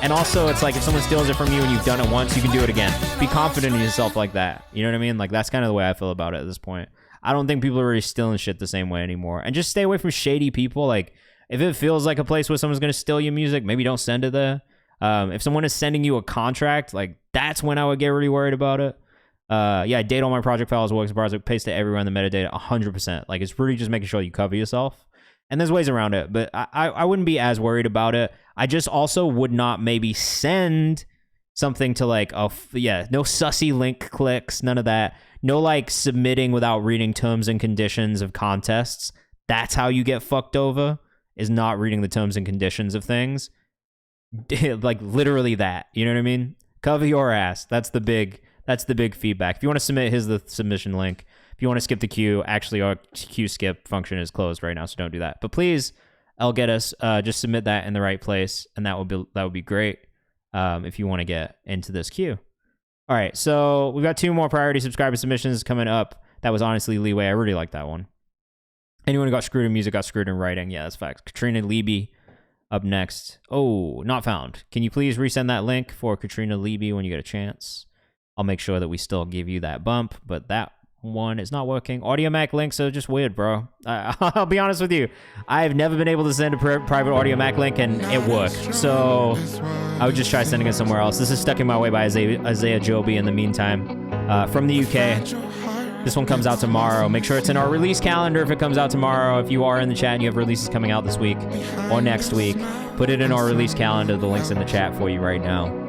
And also, it's like if someone steals it from you and you've done it once, you can do it again. Be confident in yourself like that. You know what I mean? Like, that's kind of the way I feel about it at this point. I don't think people are really stealing shit the same way anymore. And just stay away from shady people. Like, if it feels like a place where someone's going to steal your music, maybe don't send it there. If someone is sending you a contract, like, that's when I would get really worried about it. Yeah, date all my project files, works, bars, paste to everyone in the metadata 100%. Like, it's really just making sure you cover yourself. And there's ways around it, but I wouldn't be as worried about it. I just also would not maybe send something to, like, no sussy link clicks, none of that. No, like, submitting without reading terms and conditions of contests. That's how you get fucked over, is not reading the terms and conditions of things. Like, literally that. You know what I mean? Cover your ass. That's the big feedback. If you want to submit, here's the submission link. If you want to skip the queue, actually our queue skip function is closed right now, so don't do that. But please, I'll get us just submit that in the right place, and that would be great if you want to get into this queue. All right, so we've got 2 more priority subscriber submissions coming up. That was honestly Leeway. I really like that one. Anyone who got screwed in music got screwed in writing. Yeah, that's facts. Katrina Leby up next. Oh, not found. Can you please resend that link for Katrina Leby when you get a chance? I'll make sure that we still give you that bump, but that one is not working. Audio Mac links are just weird, bro. I'll be honest with you. I've never been able to send a private Audio Mac link, and it worked. So I would just try sending it somewhere else. This is Stuck in My Way by Isaiah Joby in the meantime. From the UK. This one comes out tomorrow. Make sure it's in our release calendar if it comes out tomorrow. If you are in the chat and you have releases coming out this week or next week, put it in our release calendar. The link's in the chat for you right now.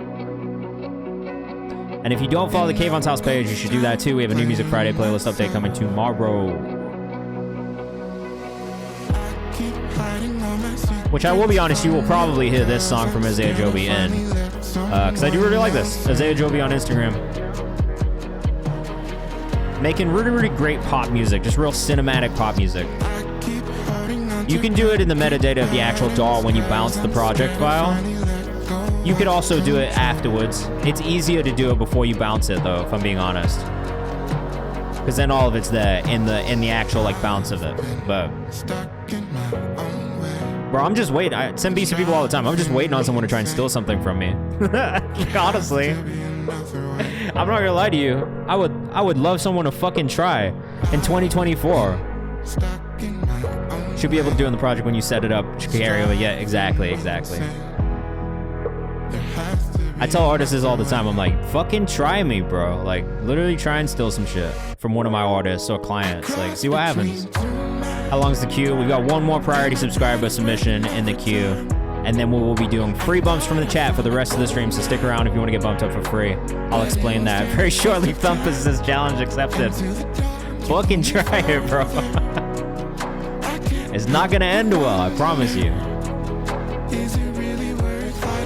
And if you don't follow the Kayvan's House page, you should do that too. We have a new Music Friday playlist update coming tomorrow. Which I will be honest, you will probably hear this song from Isaiah Joby in. Because I do really like this. Isaiah Joby on Instagram. Making really, really great pop music. Just real cinematic pop music. You can do it in the metadata of the actual DAW when you bounce the project file. You could also do it afterwards. It's easier to do it before you bounce it, though, if I'm being honest. Because then all of it's there in the actual, like, bounce of it. But, bro, I'm just waiting. I send beats to people all the time. I'm just waiting on someone to try and steal something from me. Honestly. I'm not gonna lie to you. I would love someone to fucking try in 2024. Should be able to do in the project when you set it up. Should carry over. Yeah, exactly. I tell artists all the time, I'm like, fucking try me, bro. Like, literally try and steal some shit from one of my artists or clients. Like, see what happens. How long's the queue? We've got one more priority subscriber submission in the queue. And then we will be doing free bumps from the chat for the rest of the stream, so stick around if you want to get bumped up for free. I'll explain that very shortly. Thumpus says challenge accepted. Fucking try it, bro. It's not gonna end well, I promise you.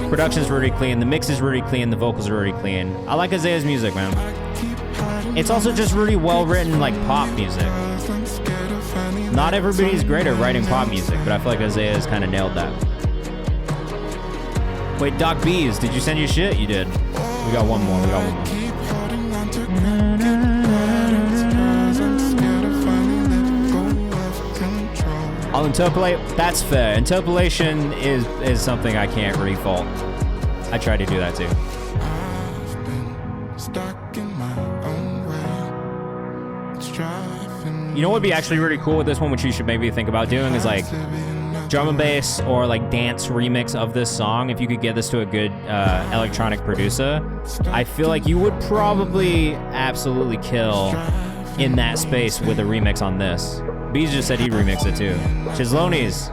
Production's really clean, the mix is really clean, the vocals are really clean. I like Isaiah's music, man. It's also just really well written, like pop music. Not everybody's great at writing pop music, but I feel like Isaiah's kind of nailed that. Wait, Doc B's, did you send your shit? You did. We got one more. I'll interpolate. That's fair. Interpolation is something I can't really fault. I try to do that too. You know what would be actually really cool with this one, which you should maybe think about doing, is like drum and bass or like dance remix of this song. If you could get this to a good electronic producer, I feel like you would probably absolutely kill in that space with a remix on this. Bees just said he'd remix it too. Chislonis,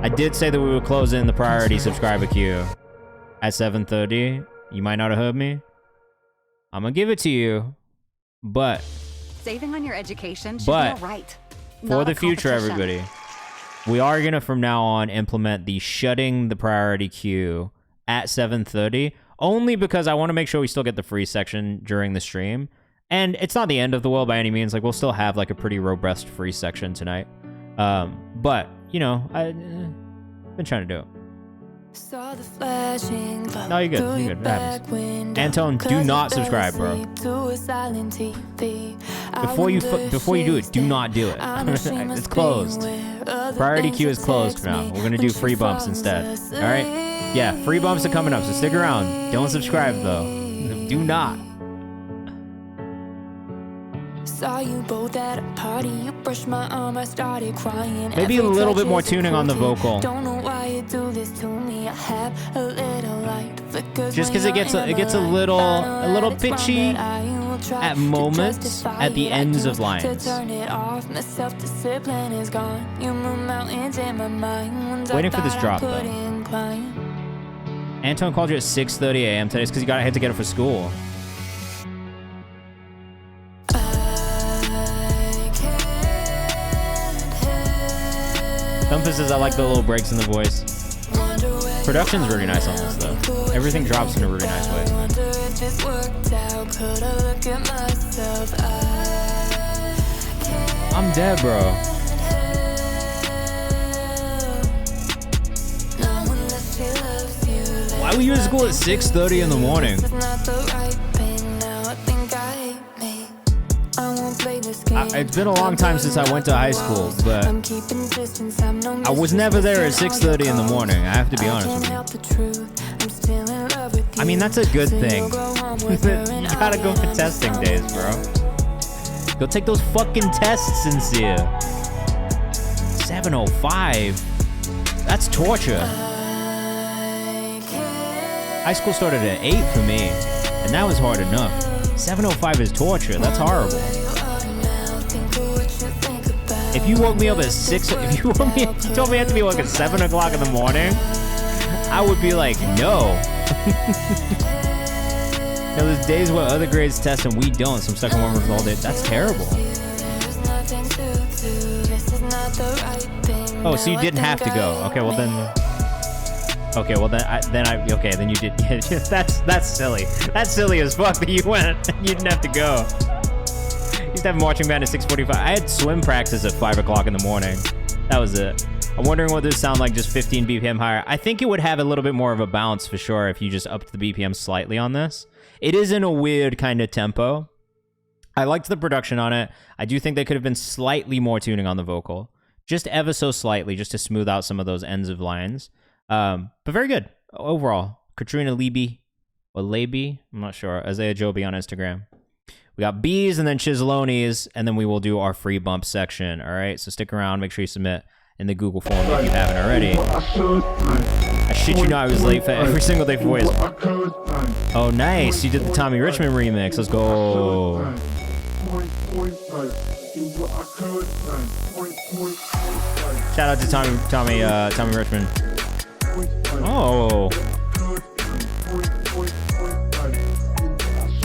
I did say that we would close in the priority subscriber queue at 7:30. You might not have heard me. I'm gonna give it to you, but saving on your education should be a right, for the future, everybody, we are gonna from now on implement the shutting the priority queue at 7:30, only because I want to make sure we still get the free section during the stream. And it's not the end of the world by any means. Like, we'll still have like a pretty robust free section tonight. But you know, I've been trying to do it. No, you're good. You're good. That happens. Anton, do not subscribe, bro. Before you do it, do not do it. It's closed. Priority queue is closed for now. We're gonna do free bumps instead. All right? Yeah, free bumps are coming up, so stick around. Don't subscribe though. Do not. Saw you both at a party, you brushed my arm, I started crying. Maybe a little bit more tuning on the vocal. Don't know why you do this to me. I have a little light. Just because it gets a little pitchy at moments at the ends of lines. Waiting for this drop though. Anton called you at 6:30 a.m. today because he had to get up for school. Thumpus says I like the little breaks in the voice. Production's really nice on this though. Everything drops in a really nice way. I'm dead, bro. Why were you in school at 6:30 in the morning? It's been a long time since I went to high school, but I was never there at 6:30 in the morning. I have to be honest with you. I mean, that's a good thing. You gotta go for testing days, bro. Go take those fucking tests, Sincere. 7:05. That's torture. High school started at 8 for me, and that was hard enough. 7:05 is torture. That's horrible. If you woke me up at 6, if you told me I had to be woke at 7 o'clock in the morning, I would be like, no. There's days where other grades test and we don't, so I'm stuck in one room all day. That's terrible. Oh, so you didn't have to go. Okay, well then. Okay, well then you did. That's silly. That's silly as fuck that you went. You didn't have to go. I used to have marching band at 6:45. I had swim practice at 5 o'clock in the morning. That was it. I'm wondering what this sound like just 15 BPM higher. I think it would have a little bit more of a bounce for sure if you just upped the BPM slightly on this. It is in a weird kind of tempo. I liked the production on it. I do think they could have been slightly more tuning on the vocal. Just ever so slightly, just to smooth out some of those ends of lines. But very good overall. Katrina Leby, Or Laby? I'm not sure. Isaiah Joby on Instagram. We got B's and then Chislonies, and then we will do our free bump section. All right, so stick around. Make sure you submit in the Google form if you haven't already. I shit you not, I was late for every single day for Voice. Oh, nice. You did the Tommy Richmond remix. Let's go. Shout out to Tommy Richmond. Oh.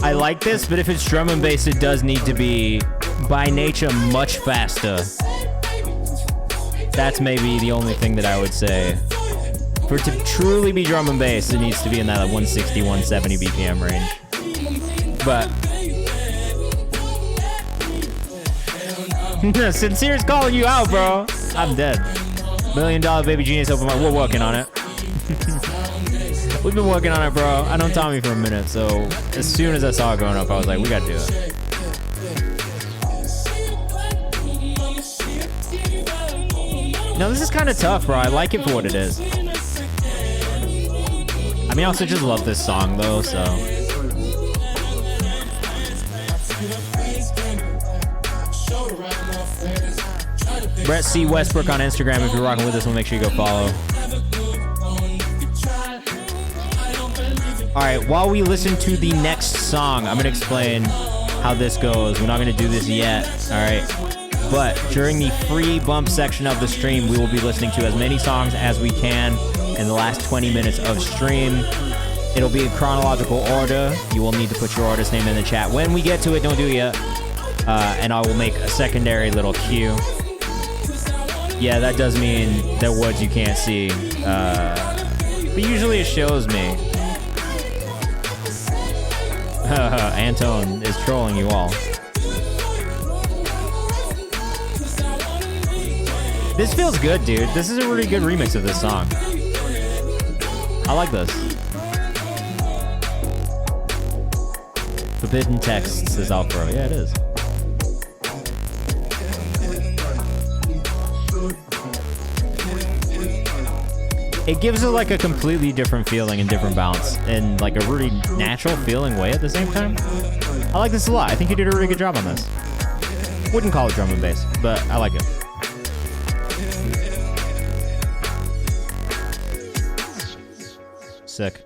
I like this, but if it's drum and bass, it does need to be, by nature, much faster. That's maybe the only thing that I would say. For it to truly be drum and bass, it needs to be in that 160, 170 BPM range. But Sincere's calling you out, bro. I'm dead. $1 Million Baby Genius open mic. We're working on it. We've been working on it, bro. I know Tommy for a minute, so as soon as I saw it going up, I was like, we gotta do it. No, this is kind of tough, bro. I like it for what it is. I mean, I also just love this song, though, so. Brett C. Westbrook on Instagram. If you're rocking with us, we'll make sure you go follow. All right, while we listen to the next song, I'm going to explain how this goes. We're not going to do this yet, all right? But during the free bump section of the stream, we will be listening to as many songs as we can in the last 20 minutes of stream. It'll be in chronological order. You will need to put your artist name in the chat. When we get to it, don't do it yet. And I will make a secondary little cue. Yeah, that does mean there are words you can't see. But usually it shows me. Antone is trolling you all. This feels good, dude. This is a really good remix of this song. I like this. Forbidden Texts is out, bro. Yeah, it is. It gives it like a completely different feeling and different bounce in like a really natural feeling way at the same time. I like this a lot. I think you did a really good job on this. Wouldn't call it drum and bass, but I like it. Sick.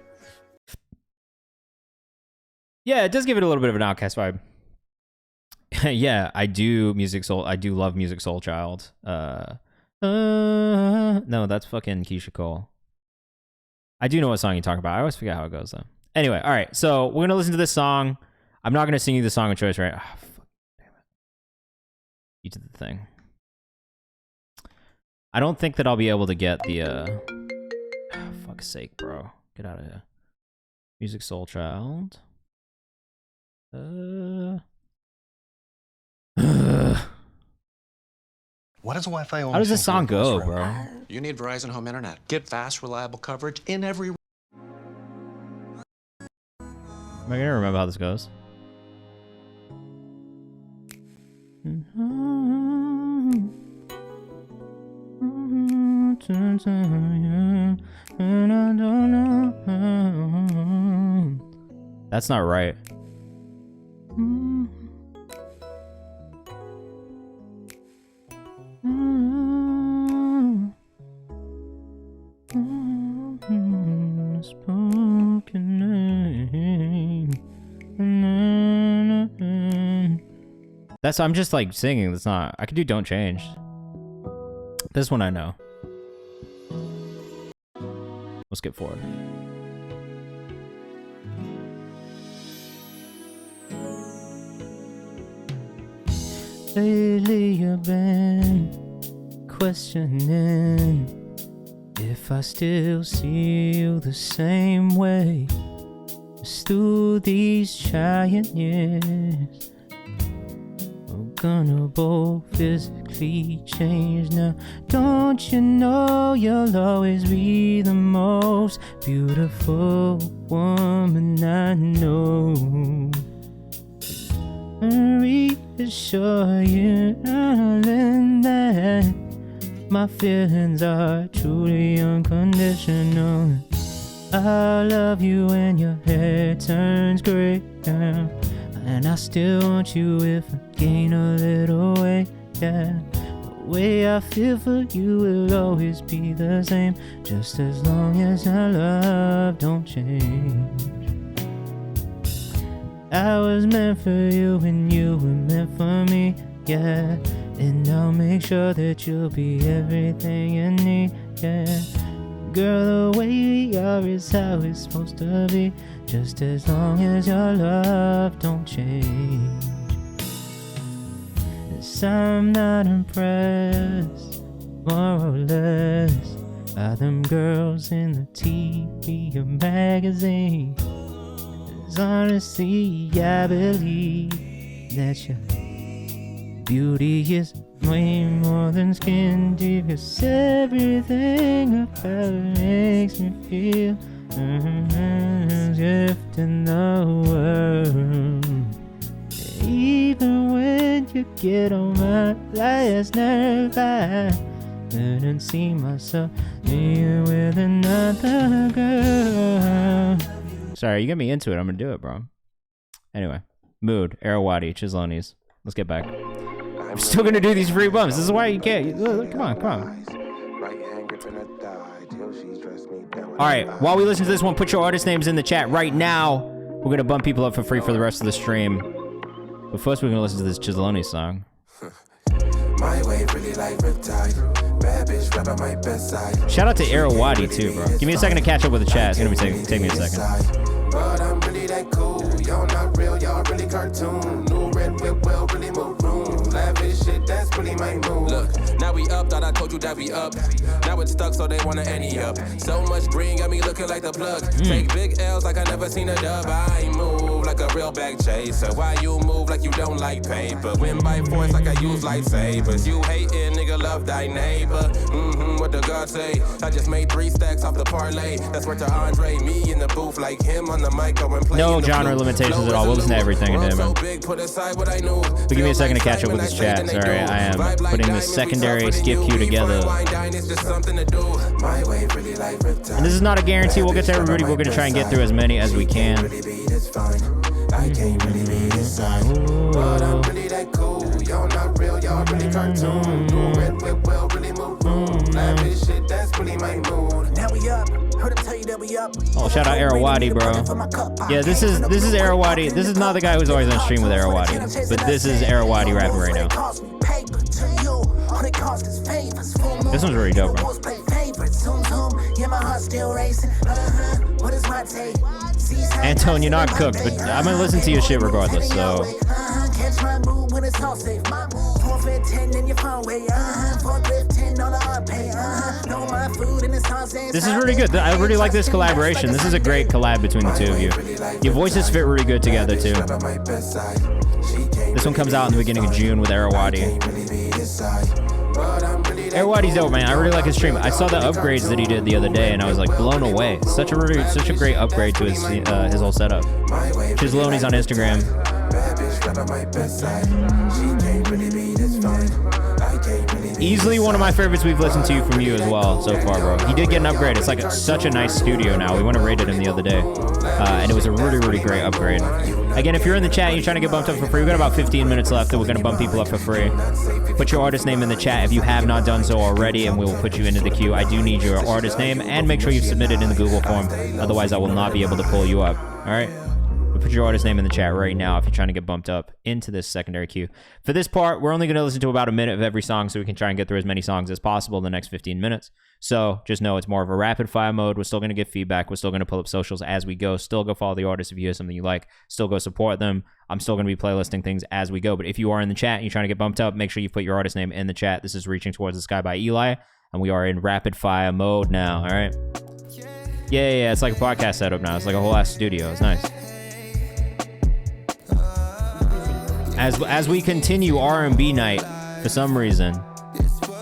Yeah, it does give it a little bit of an Outkast vibe. Yeah, I do love Music Soul Child. No, that's fucking Keisha Cole. I do know what song you're talking about. I always forget how it goes though. Anyway, all right. So we're gonna listen to this song. I'm not gonna sing you the song of choice, right? Oh, fuck, damn it. You did the thing. I don't think that I'll be able to get the. Fuck's sake, bro. Get out of here. Music Soul Child. What is Wi-Fi only? How does this song go, bro? You need Verizon Home Internet. Get fast, reliable coverage in every... Am I gonna remember how this goes? That's not right. That's, I'm just like singing. That's not, I could do Don't Change. This one I know. Let's skip forward. Lately I've been questioning if I still see you the same way as through these giant years. We're gonna both physically change now. Don't you know you'll always be the most beautiful woman I know? Reassure you, darling, that my feelings are truly unconditional. I love you when your hair turns gray, girl. And I still want you if I gain a little weight, yeah. The way I feel for you will always be the same, just as long as our love don't change. I was meant for you and you were meant for me, yeah. And I'll make sure that you'll be everything you need, yeah. Girl, the way we are is how it's supposed to be, just as long as your love don't change. 'Cause I'm not impressed, more or less, by them girls in the TV or magazines. 'Cause honestly, I believe that your beauty is way more than skin deep. 'Cause everything about it makes me feel gift in the world. Even when you get on my last nerve, I couldn't see myself being with another girl. Sorry, you get me into it. I'm gonna do it, bro. Anyway, Mood, Arawati, Chislonies. Let's get back. I'm still gonna do these free bumps. This is why you can't. Look, come on. All right, while we listen to this one, put your artist names in the chat right now. We're gonna bump people up for free for the rest of the stream. But first, we're gonna listen to this Chisloni song. My way really like riptide. Bad bitch right by my bedside. Shout out to Arawati too, bro. Give me a second to catch up with the chat. It's gonna be take me a second. But I'm really that cool. Y'all not real, y'all really cartoon. New red whip will really move room. Lavish shit, that's really my mood. Look, now we up, thought I told you that we up. Now it's stuck, so they wanna ante up. So much green got me looking like the plug. Take big L's like I never seen a dub. I move like a real bag chaser. Why you move like you don't like paper? Win by force like I use lightsabers. You hating, nigga, love thy neighbor. What the God say? I just made 3 stacks off the parlay. That's worth to Andre, me in the booth like him on the mic going play. No genre limitations at all. We'll listen to everything in him. But give me a second to catch up with this chat. Sorry, I am putting this secondary skip queue together. And this is not a guarantee we'll get to everybody. We're gonna try and get through as many as we can. I can't really be this side, but I'm really that cool. Y'all not real, y'all really cartoon. New red whip will really move room. Lavish shit, that's really my mood. Now we up. Heard him tell you that we up. Oh, shout out Arawati, bro. Yeah, this is Arawati. This is not the guy who's always on stream with Arawati, but this is Arawati rapping right now. This one's really dope, bro. Antone, you're not cooked, but I'm gonna listen to your shit regardless, so. This is really good. I really like this collaboration. This is a great collab between the two of you. Your voices fit really good together, too. This one comes out in the beginning of June with Arawati. Arawati's dope, man. I really like his stream. I saw the upgrades that he did the other day, and I was like blown away. Such a great upgrade to his whole setup. Chisloni's on Instagram. Easily one of my favorites we've listened to from you as well so far, bro. He did get an upgrade. It's like such a nice studio now. We went and rated him the other day, and it was a really great upgrade. Again, if you're in the chat and you're trying to get bumped up for free, we've got about 15 minutes left, and we're going to bump people up for free. Put your artist name in the chat if you have not done so already, and we will put you into the queue. I do need your artist name, and make sure you've submitted in the Google form. Otherwise, I will not be able to pull you up. All right? Put your artist name in the chat right now if you're trying to get bumped up into this secondary queue. For this part, we're only going to listen to about a minute of every song so we can try and get through as many songs as possible in the next 15 minutes. So just know it's more of a rapid fire mode. We're still going to get feedback. We're still going to pull up socials as we go. Still go follow the artist if you hear something you like. Still go support them. I'm still going to be playlisting things as we go. But if you are in the chat and you're trying to get bumped up, make sure you put your artist name in the chat. This is Reaching Towards the Sky by Eli, and we are in rapid fire mode now. All right? Yeah. It's like a podcast setup now. It's like a whole ass studio. It's nice. As we continue R&B night, for some reason,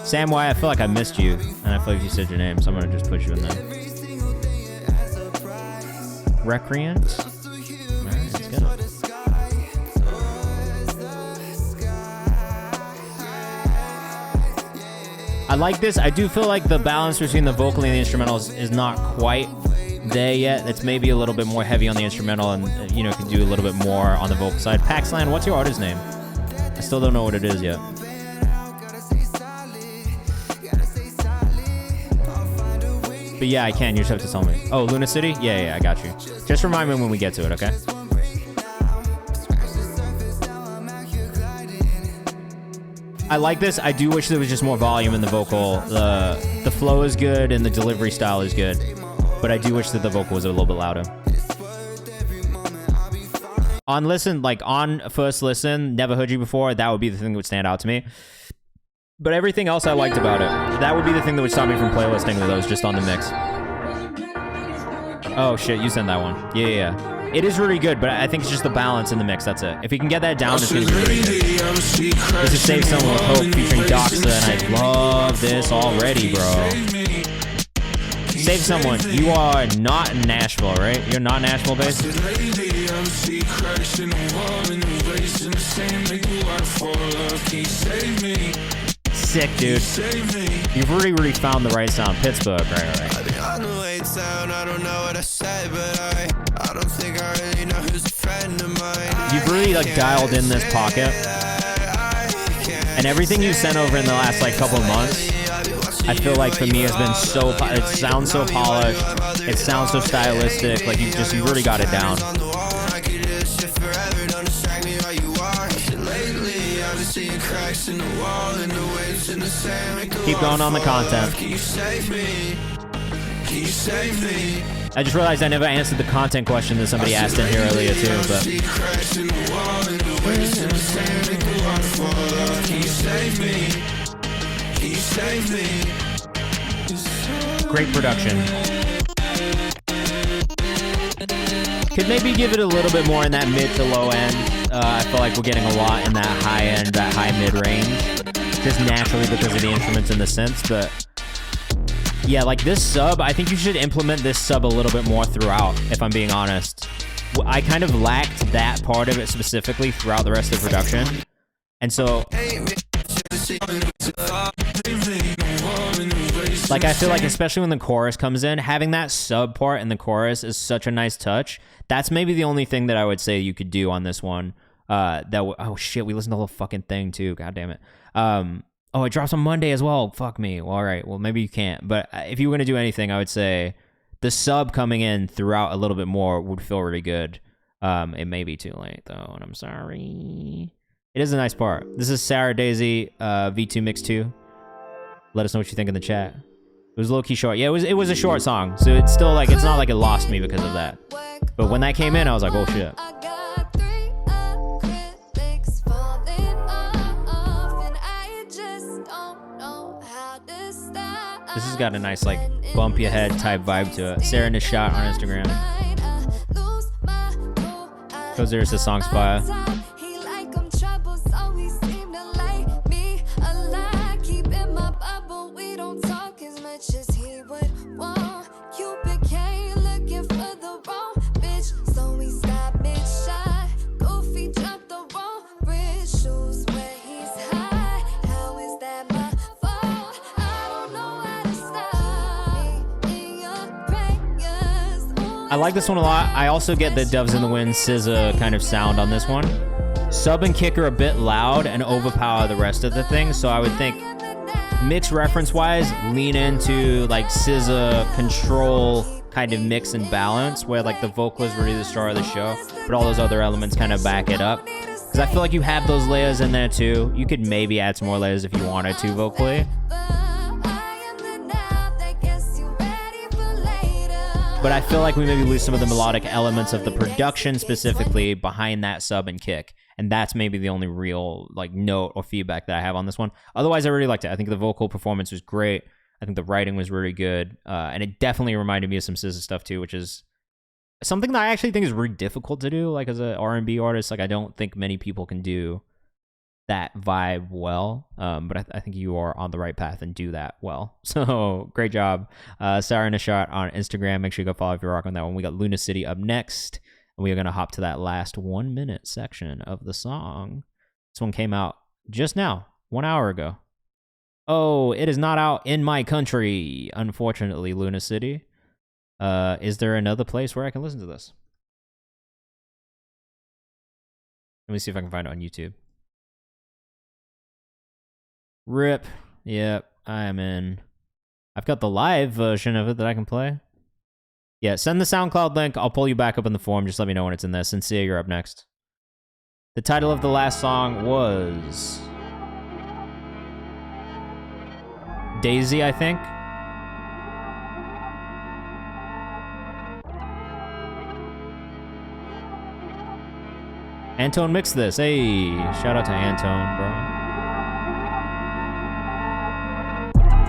Sam Y, I feel like I missed you, and I feel like you said your name, so I'm gonna just put you in there. Recreant? Alright, let's get it. I like this. I do feel like the balance between the vocal and the instrumentals is not quite there yet. It's maybe a little bit more heavy on the instrumental and, you know, can do a little bit more on the vocal side. Paxland, what's your artist name? I still don't know what it is yet. But yeah, I can. You just have to tell me. Oh, Luna City? Yeah, I got you. Just remind me when we get to it, okay? I like this. I do wish there was just more volume in the vocal. The flow is good and the delivery style is good. But I do wish that the vocal was a little bit louder. On listen, like on first listen, never heard you before, that would be the thing that would stand out to me. But everything else I liked about it. That would be the thing that would stop me from playlisting those just on the mix. Oh shit, you sent that one. Yeah. It is really good, but I think it's just the balance in the mix, that's it. If you can get that down, it's gonna be really good. This is Save Someone with Hope featuring Doxa, and I love this already, bro. Save Someone, you are not in Nashville, right? You're not Nashville based? Sick, dude. You've really found the right sound. Pittsburgh, right. I don't know what I say, but I don't think I really know who's a friend of mine. You've really like dialed in this pocket, and everything you sent over in the last like couple of months, I feel like for me has been so. It sounds so polished. It sounds so stylistic. Like you really got it down. Keep going on the content. I just realized I never answered the content question that somebody asked in here earlier too, but great production. Could maybe give it a little bit more in that mid to low end. I feel like we're getting a lot in that high end, that high mid range, just naturally because of the instruments and the synths, but yeah, like this sub, I think you should implement this sub a little bit more throughout, if I'm being honest. I kind of lacked that part of it specifically throughout the rest of the production. And so, like, I feel like, especially when the chorus comes in, having that sub part in the chorus is such a nice touch. That's maybe the only thing that I would say you could do on this one. Oh shit, we listened to the whole fucking thing too, god damn it. Oh, it drops on Monday as well. Fuck me. Well, all right. Well, maybe you can't. But if you were going to do anything, I would say the sub coming in throughout a little bit more would feel really good. It may be too late, though, and I'm sorry. It is a nice part. This is Sarah Daisy, V2 Mix 2. Let us know what you think in the chat. It was low-key short. Yeah, it was a short song, so it's still like, it's not like it lost me because of that. But when that came in, I was like, oh, shit. This has got a nice, like, bump your head type vibe to it. Sarah Nishat on Instagram. Goes there's the song's fire. I like this one a lot. I also get the Doves in the Wind SZA kind of sound on this one. Sub and kick are a bit loud and overpower the rest of the thing, so I would think mix reference wise, lean into like SZA control kind of mix and balance, where like the vocal is really the star of the show, but all those other elements kind of back it up. Because I feel like you have those layers in there too. You could maybe add some more layers if you wanted to vocally. But I feel like we maybe lose some of the melodic elements of the production specifically behind that sub and kick. And that's maybe the only real like note or feedback that I have on this one. Otherwise, I really liked it. I think the vocal performance was great. I think the writing was really good. And it definitely reminded me of some SZA stuff too, which is something that I actually think is really difficult to do. Like as an R&B artist, like I don't think many people can do that vibe well, but I think you are on the right path and do that well. So great job, Sarah Nishat on Instagram. Make sure you go follow if you're rocking that one. We got Luna City up next, and we are gonna hop to that last 1 minute section of the song. This one came out just now, 1 hour ago. Oh, it is not out in my country, unfortunately, Luna City. Is there another place where I can listen to this? Let me see if I can find it on YouTube. RIP. Yep, I am in. I've got the live version of it that I can play. Yeah, send the SoundCloud link. I'll pull you back up in the forum. Just let me know when it's in there. Sincere, you're up next. The title of the last song was Daisy, I think. Antone mixed this. Hey, shout out to Antone, bro.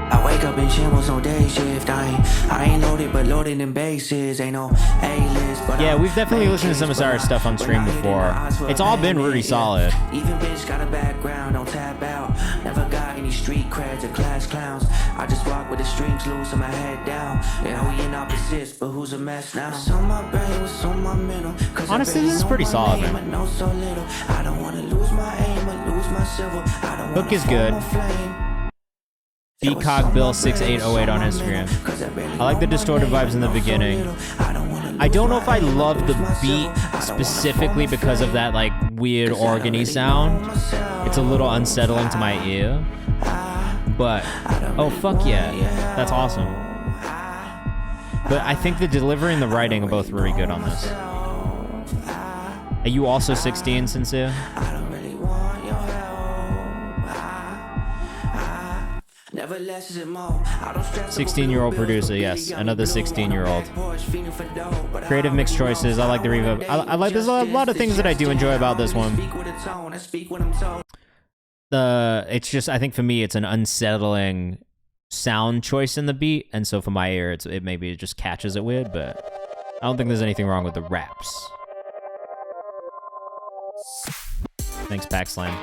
I wake up in shambles on day shift. I ain't loaded, but loaded in bases. Ain't no A-list, but yeah, we've definitely listened to some of Cyrus stuff on stream before. It's all been really solid. Even bitch got a background, don't tap out. Never got any street creds or class clowns. I just walk with the strings loose and my head down. And we in opposites, but who's a mess now? What's on my brain, what's on my mental? Honestly, this is pretty solid, man. I don't wanna lose my aim or lose my silver. Hook is good. Decog Bill 6808 on Instagram. I like the distorted vibes in the beginning. I don't know if I love the beat specifically because of that like weird organy sound. It's a little unsettling to my ear. But oh fuck yeah, that's awesome. But I think the delivery and the writing are both really good on this. Are you also 16, Sincere? 16-year-old producer, yes. Another 16-year-old. Creative mixed choices. I like the reverb. I like. There's a lot of things that I do enjoy about this one. It's just, I think for me, it's an unsettling sound choice in the beat, and so for my ear, it maybe it just catches it weird. But I don't think there's anything wrong with the raps. Thanks, Paxland.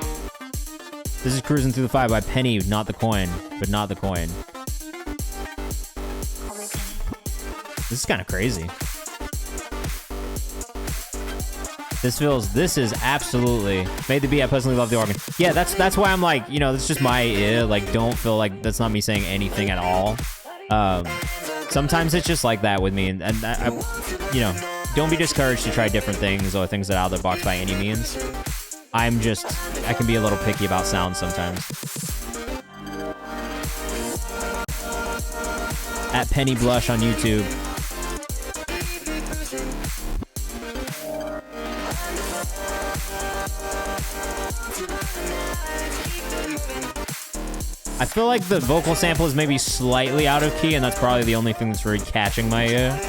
This is Cruising Through the Fire by Penny, not the coin, but not the coin. This is kind of crazy. This is absolutely made the beat. I personally love the organ. Yeah, that's why I'm like, you know, that's just my ear. Like, don't feel like that's not me saying anything at all. Sometimes it's just like that with me, and I, you know, don't be discouraged to try different things or things that are out of the box by any means. I can be a little picky about sound sometimes. At Penny Blush on YouTube. I feel like the vocal sample is maybe slightly out of key, and that's probably the only thing that's really catching my ear.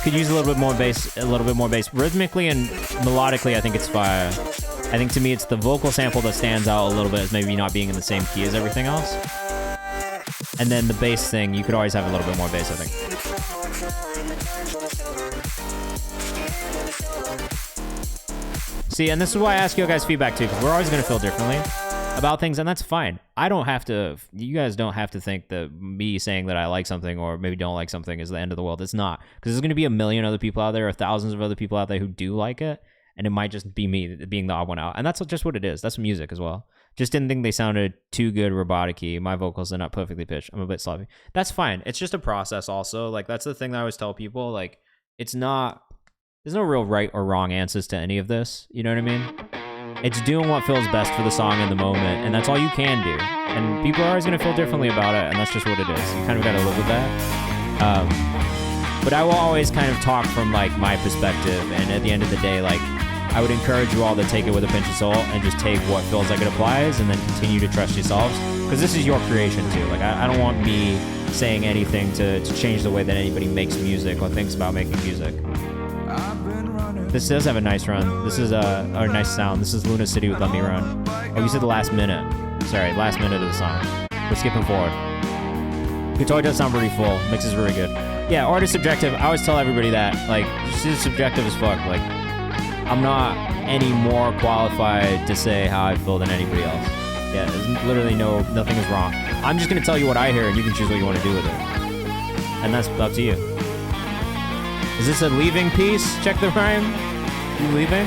Could use a little bit more bass, Rhythmically and melodically, I think it's fire. I think to me, it's the vocal sample that stands out a little bit as maybe not being in the same key as everything else. And then the bass thing, you could always have a little bit more bass, I think. See, and this is why I ask you guys feedback too, because we're always going to feel differently about things, and that's fine. You guys don't have to think that me saying that I like something or maybe don't like something is the end of the world. It's not, because there's going to be a million other people out there or thousands of other people out there who do like it, and it might just be me being the odd one out, and that's just what it is. That's music as well. Just didn't think they sounded too good robotic-y. My vocals are not perfectly pitched. I'm a bit sloppy. That's fine. It's just a process also. Like, that's the thing that I always tell people. Like, there's no real right or wrong answers to any of this. You know what I mean? It's doing what feels best for the song in the moment, and that's all you can do. And people are always going to feel differently about it, and that's just what it is. You kind of got to live with that. But I will always kind of talk from, like, my perspective, and at the end of the day, like, I would encourage you all to take it with a pinch of salt and just take what feels like it applies and then continue to trust yourselves, because this is your creation too. Like, I don't want me saying anything to change the way that anybody makes music or thinks about making music. This does have a nice run. This is a nice sound. This is Luna City with Let Me Run. Oh, you said the last minute. Sorry, last minute of the song. We're skipping forward. Guitar does sound pretty full. Mix is really good. Yeah, art is subjective. I always tell everybody that. Like, this is subjective as fuck. Like, I'm not any more qualified to say how I feel than anybody else. Yeah, there's literally nothing is wrong. I'm just gonna tell you what I hear, and you can choose what you want to do with it. And that's up to you. Is this a leaving piece? Check the rhyme. You leaving?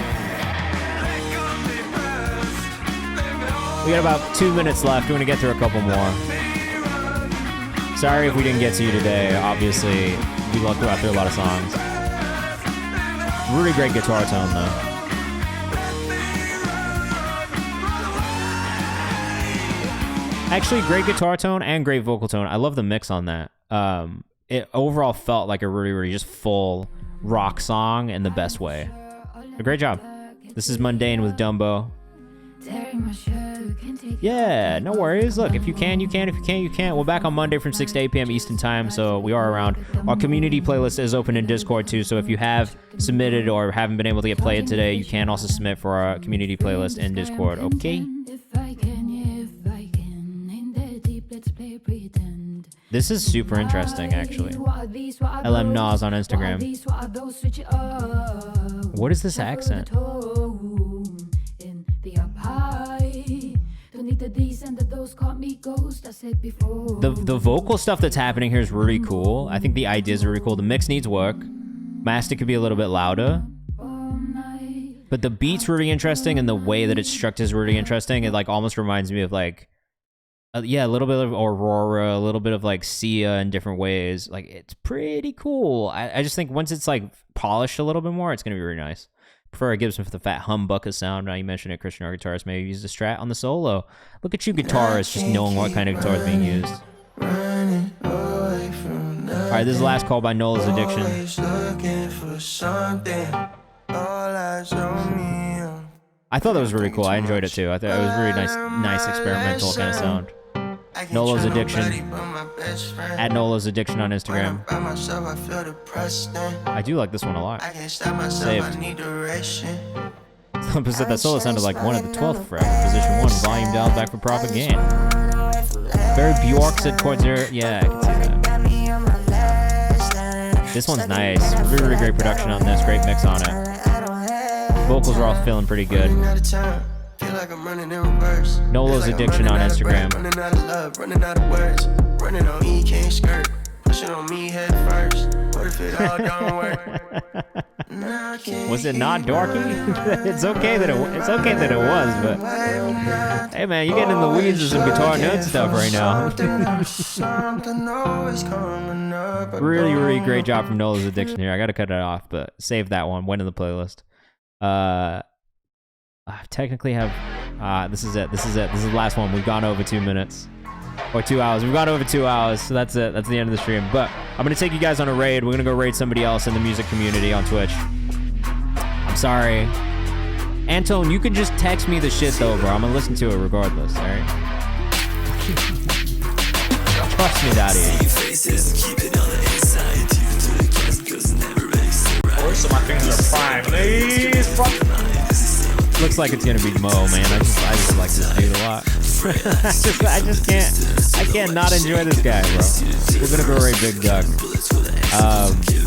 We got about 2 minutes left. We're gonna get through a couple more. Sorry if we didn't get to you today. Obviously, we go through a lot of songs. Really great guitar tone though. Actually, great guitar tone and great vocal tone. I love the mix on that. It overall felt like a really, really just full rock song in the best way. A great job. This is Mundane with Dumbo. Yeah, no worries. Look, if you can, you can. If you can't, you can't. We're back on Monday from 6 to 8 p.m. Eastern time, so we are around. Our community playlist is open in Discord too, so if you have submitted or haven't been able to get played today, you can also submit for our community playlist in Discord, okay? This is super interesting, actually. LM Nas on Instagram. What is this accent? The vocal stuff that's happening here is really cool. I think the ideas are really cool. The mix needs work. Master could be a little bit louder. But the beat's really interesting, and the way that it's structured is really interesting. It like almost reminds me of like, yeah, a little bit of Aurora, a little bit of like Sia in different ways. Like, it's pretty cool. I just think once it's like polished a little bit more, it's going to be really nice. Prefer a Gibson for the fat humbucker sound. Now you mentioned it, Christian, our guitarist maybe use the Strat on the solo. Look at you guitarists just knowing what kind of guitar is being used. Alright, this is the last call by Nola's Addiction. I thought that was really cool. I enjoyed it too. I thought it was really nice experimental kind of sound. Nola's Addiction. At Nola's Addiction on Instagram. I do like this one a lot. Saved. Some said that solo sounded like one at the 12th fret. Position 1, volume dialed back for proper gain. Very Bjork said chords there. Yeah, I can see that. This one's nice. Really, really great production on this. Great mix on it. Vocals are all feeling pretty good. Nola's Addiction on Instagram. Running out of love, running out of words. Running on E, can't skirt. Pushing on me head first. What if it all don't work? Was it not dorky? It's okay that it was, but hey man, you're getting in the weeds of some guitar nerd stuff right now. Really, really great job from Nola's Addiction here. I gotta cut it off, but save that one. Went in the playlist. I technically have this is it. This is the last one. We've gone over 2 minutes. Or 2 hours. We've gone over 2 hours, so that's it. That's the end of the stream. But I'm gonna take you guys on a raid. We're gonna go raid somebody else in the music community on Twitch. I'm sorry. Antone, you can just text me the shit though, bro. I'm gonna listen to it regardless, alright? Trust me, daddy. So my fingers are fine. Please, Looks like it's gonna be Mo, man. I just like this dude a lot. I can't not enjoy this guy, bro. We're gonna go raid Big Duck.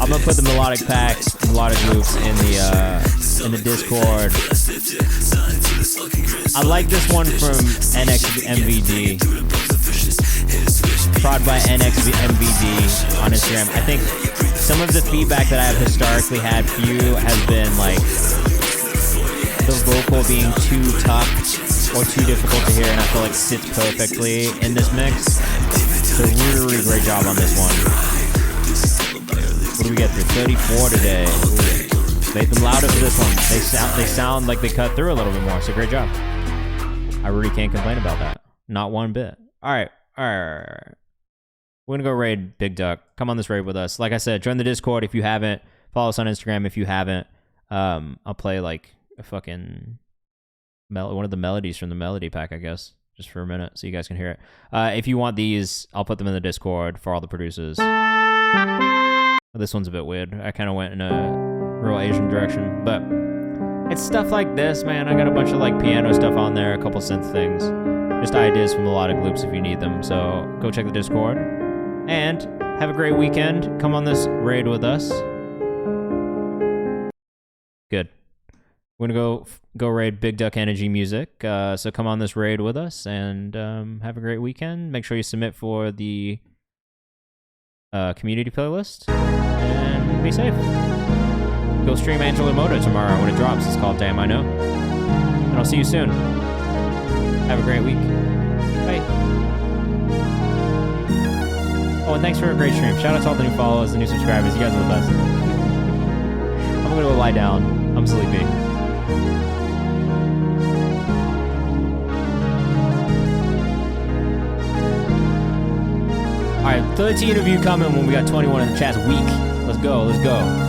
I'm gonna put the melodic packs, melodic loops in the Discord. I like this one from NXMVD. Prod by NXMVD on Instagram. I think some of the feedback that I have historically had for you has been like the vocal being too tough or too difficult to hear, and I feel like sits perfectly in this mix. So really, really great job on this one. What do we get through? 34 today. Ooh. Made them louder for this one. They sound like they cut through a little bit more. So great job. I really can't complain about that. Not one bit. All right. We're gonna go raid Big Duck. Come on this raid with us. Like I said, join the Discord if you haven't. Follow us on Instagram if you haven't. I'll play like a fucking one of the melodies from the melody pack, I guess, just for a minute so you guys can hear it. If you want these, I'll put them in the Discord for all the producers. This one's a bit weird. I kind of went in a real Asian direction, but it's stuff like this, man. I got a bunch of like piano stuff on there, a couple synth things, just ideas for melodic loops if you need them. So go check the Discord and have a great weekend. Come on this raid with us. Good. We're gonna go raid Big Duck Energy Music. So come on this raid with us and have a great weekend. Make sure you submit for the community playlist and be safe. Go stream Angelo Moto tomorrow when it drops. It's called Damn I Know. And I'll see you soon. Have a great week. Bye. Oh, and thanks for a great stream. Shout out to all the new followers, the new subscribers. You guys are the best. I'm gonna go lie down. I'm sleepy. All right, 13 of you coming when we got 21 in the chat. Week. Let's go. Let's go.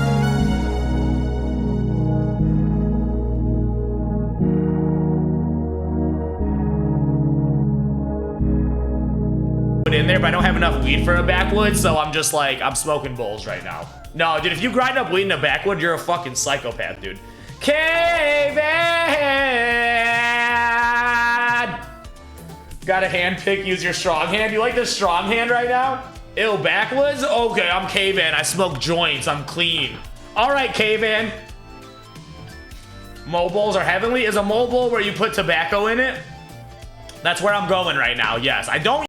In there, but I don't have enough weed for a backwood, so I'm just like, I'm smoking bowls right now. No, dude, if you grind up weed in a backwood, you're a fucking psychopath, dude. Kayvan! Got a hand pick, use your strong hand. You like this strong hand right now? Ew, backwoods? Okay, I'm Kayvan. I smoke joints. I'm clean. All right, Kayvan. Mobiles are heavenly. Is a mobile where you put tobacco in it? That's where I'm going right now, yes. I don't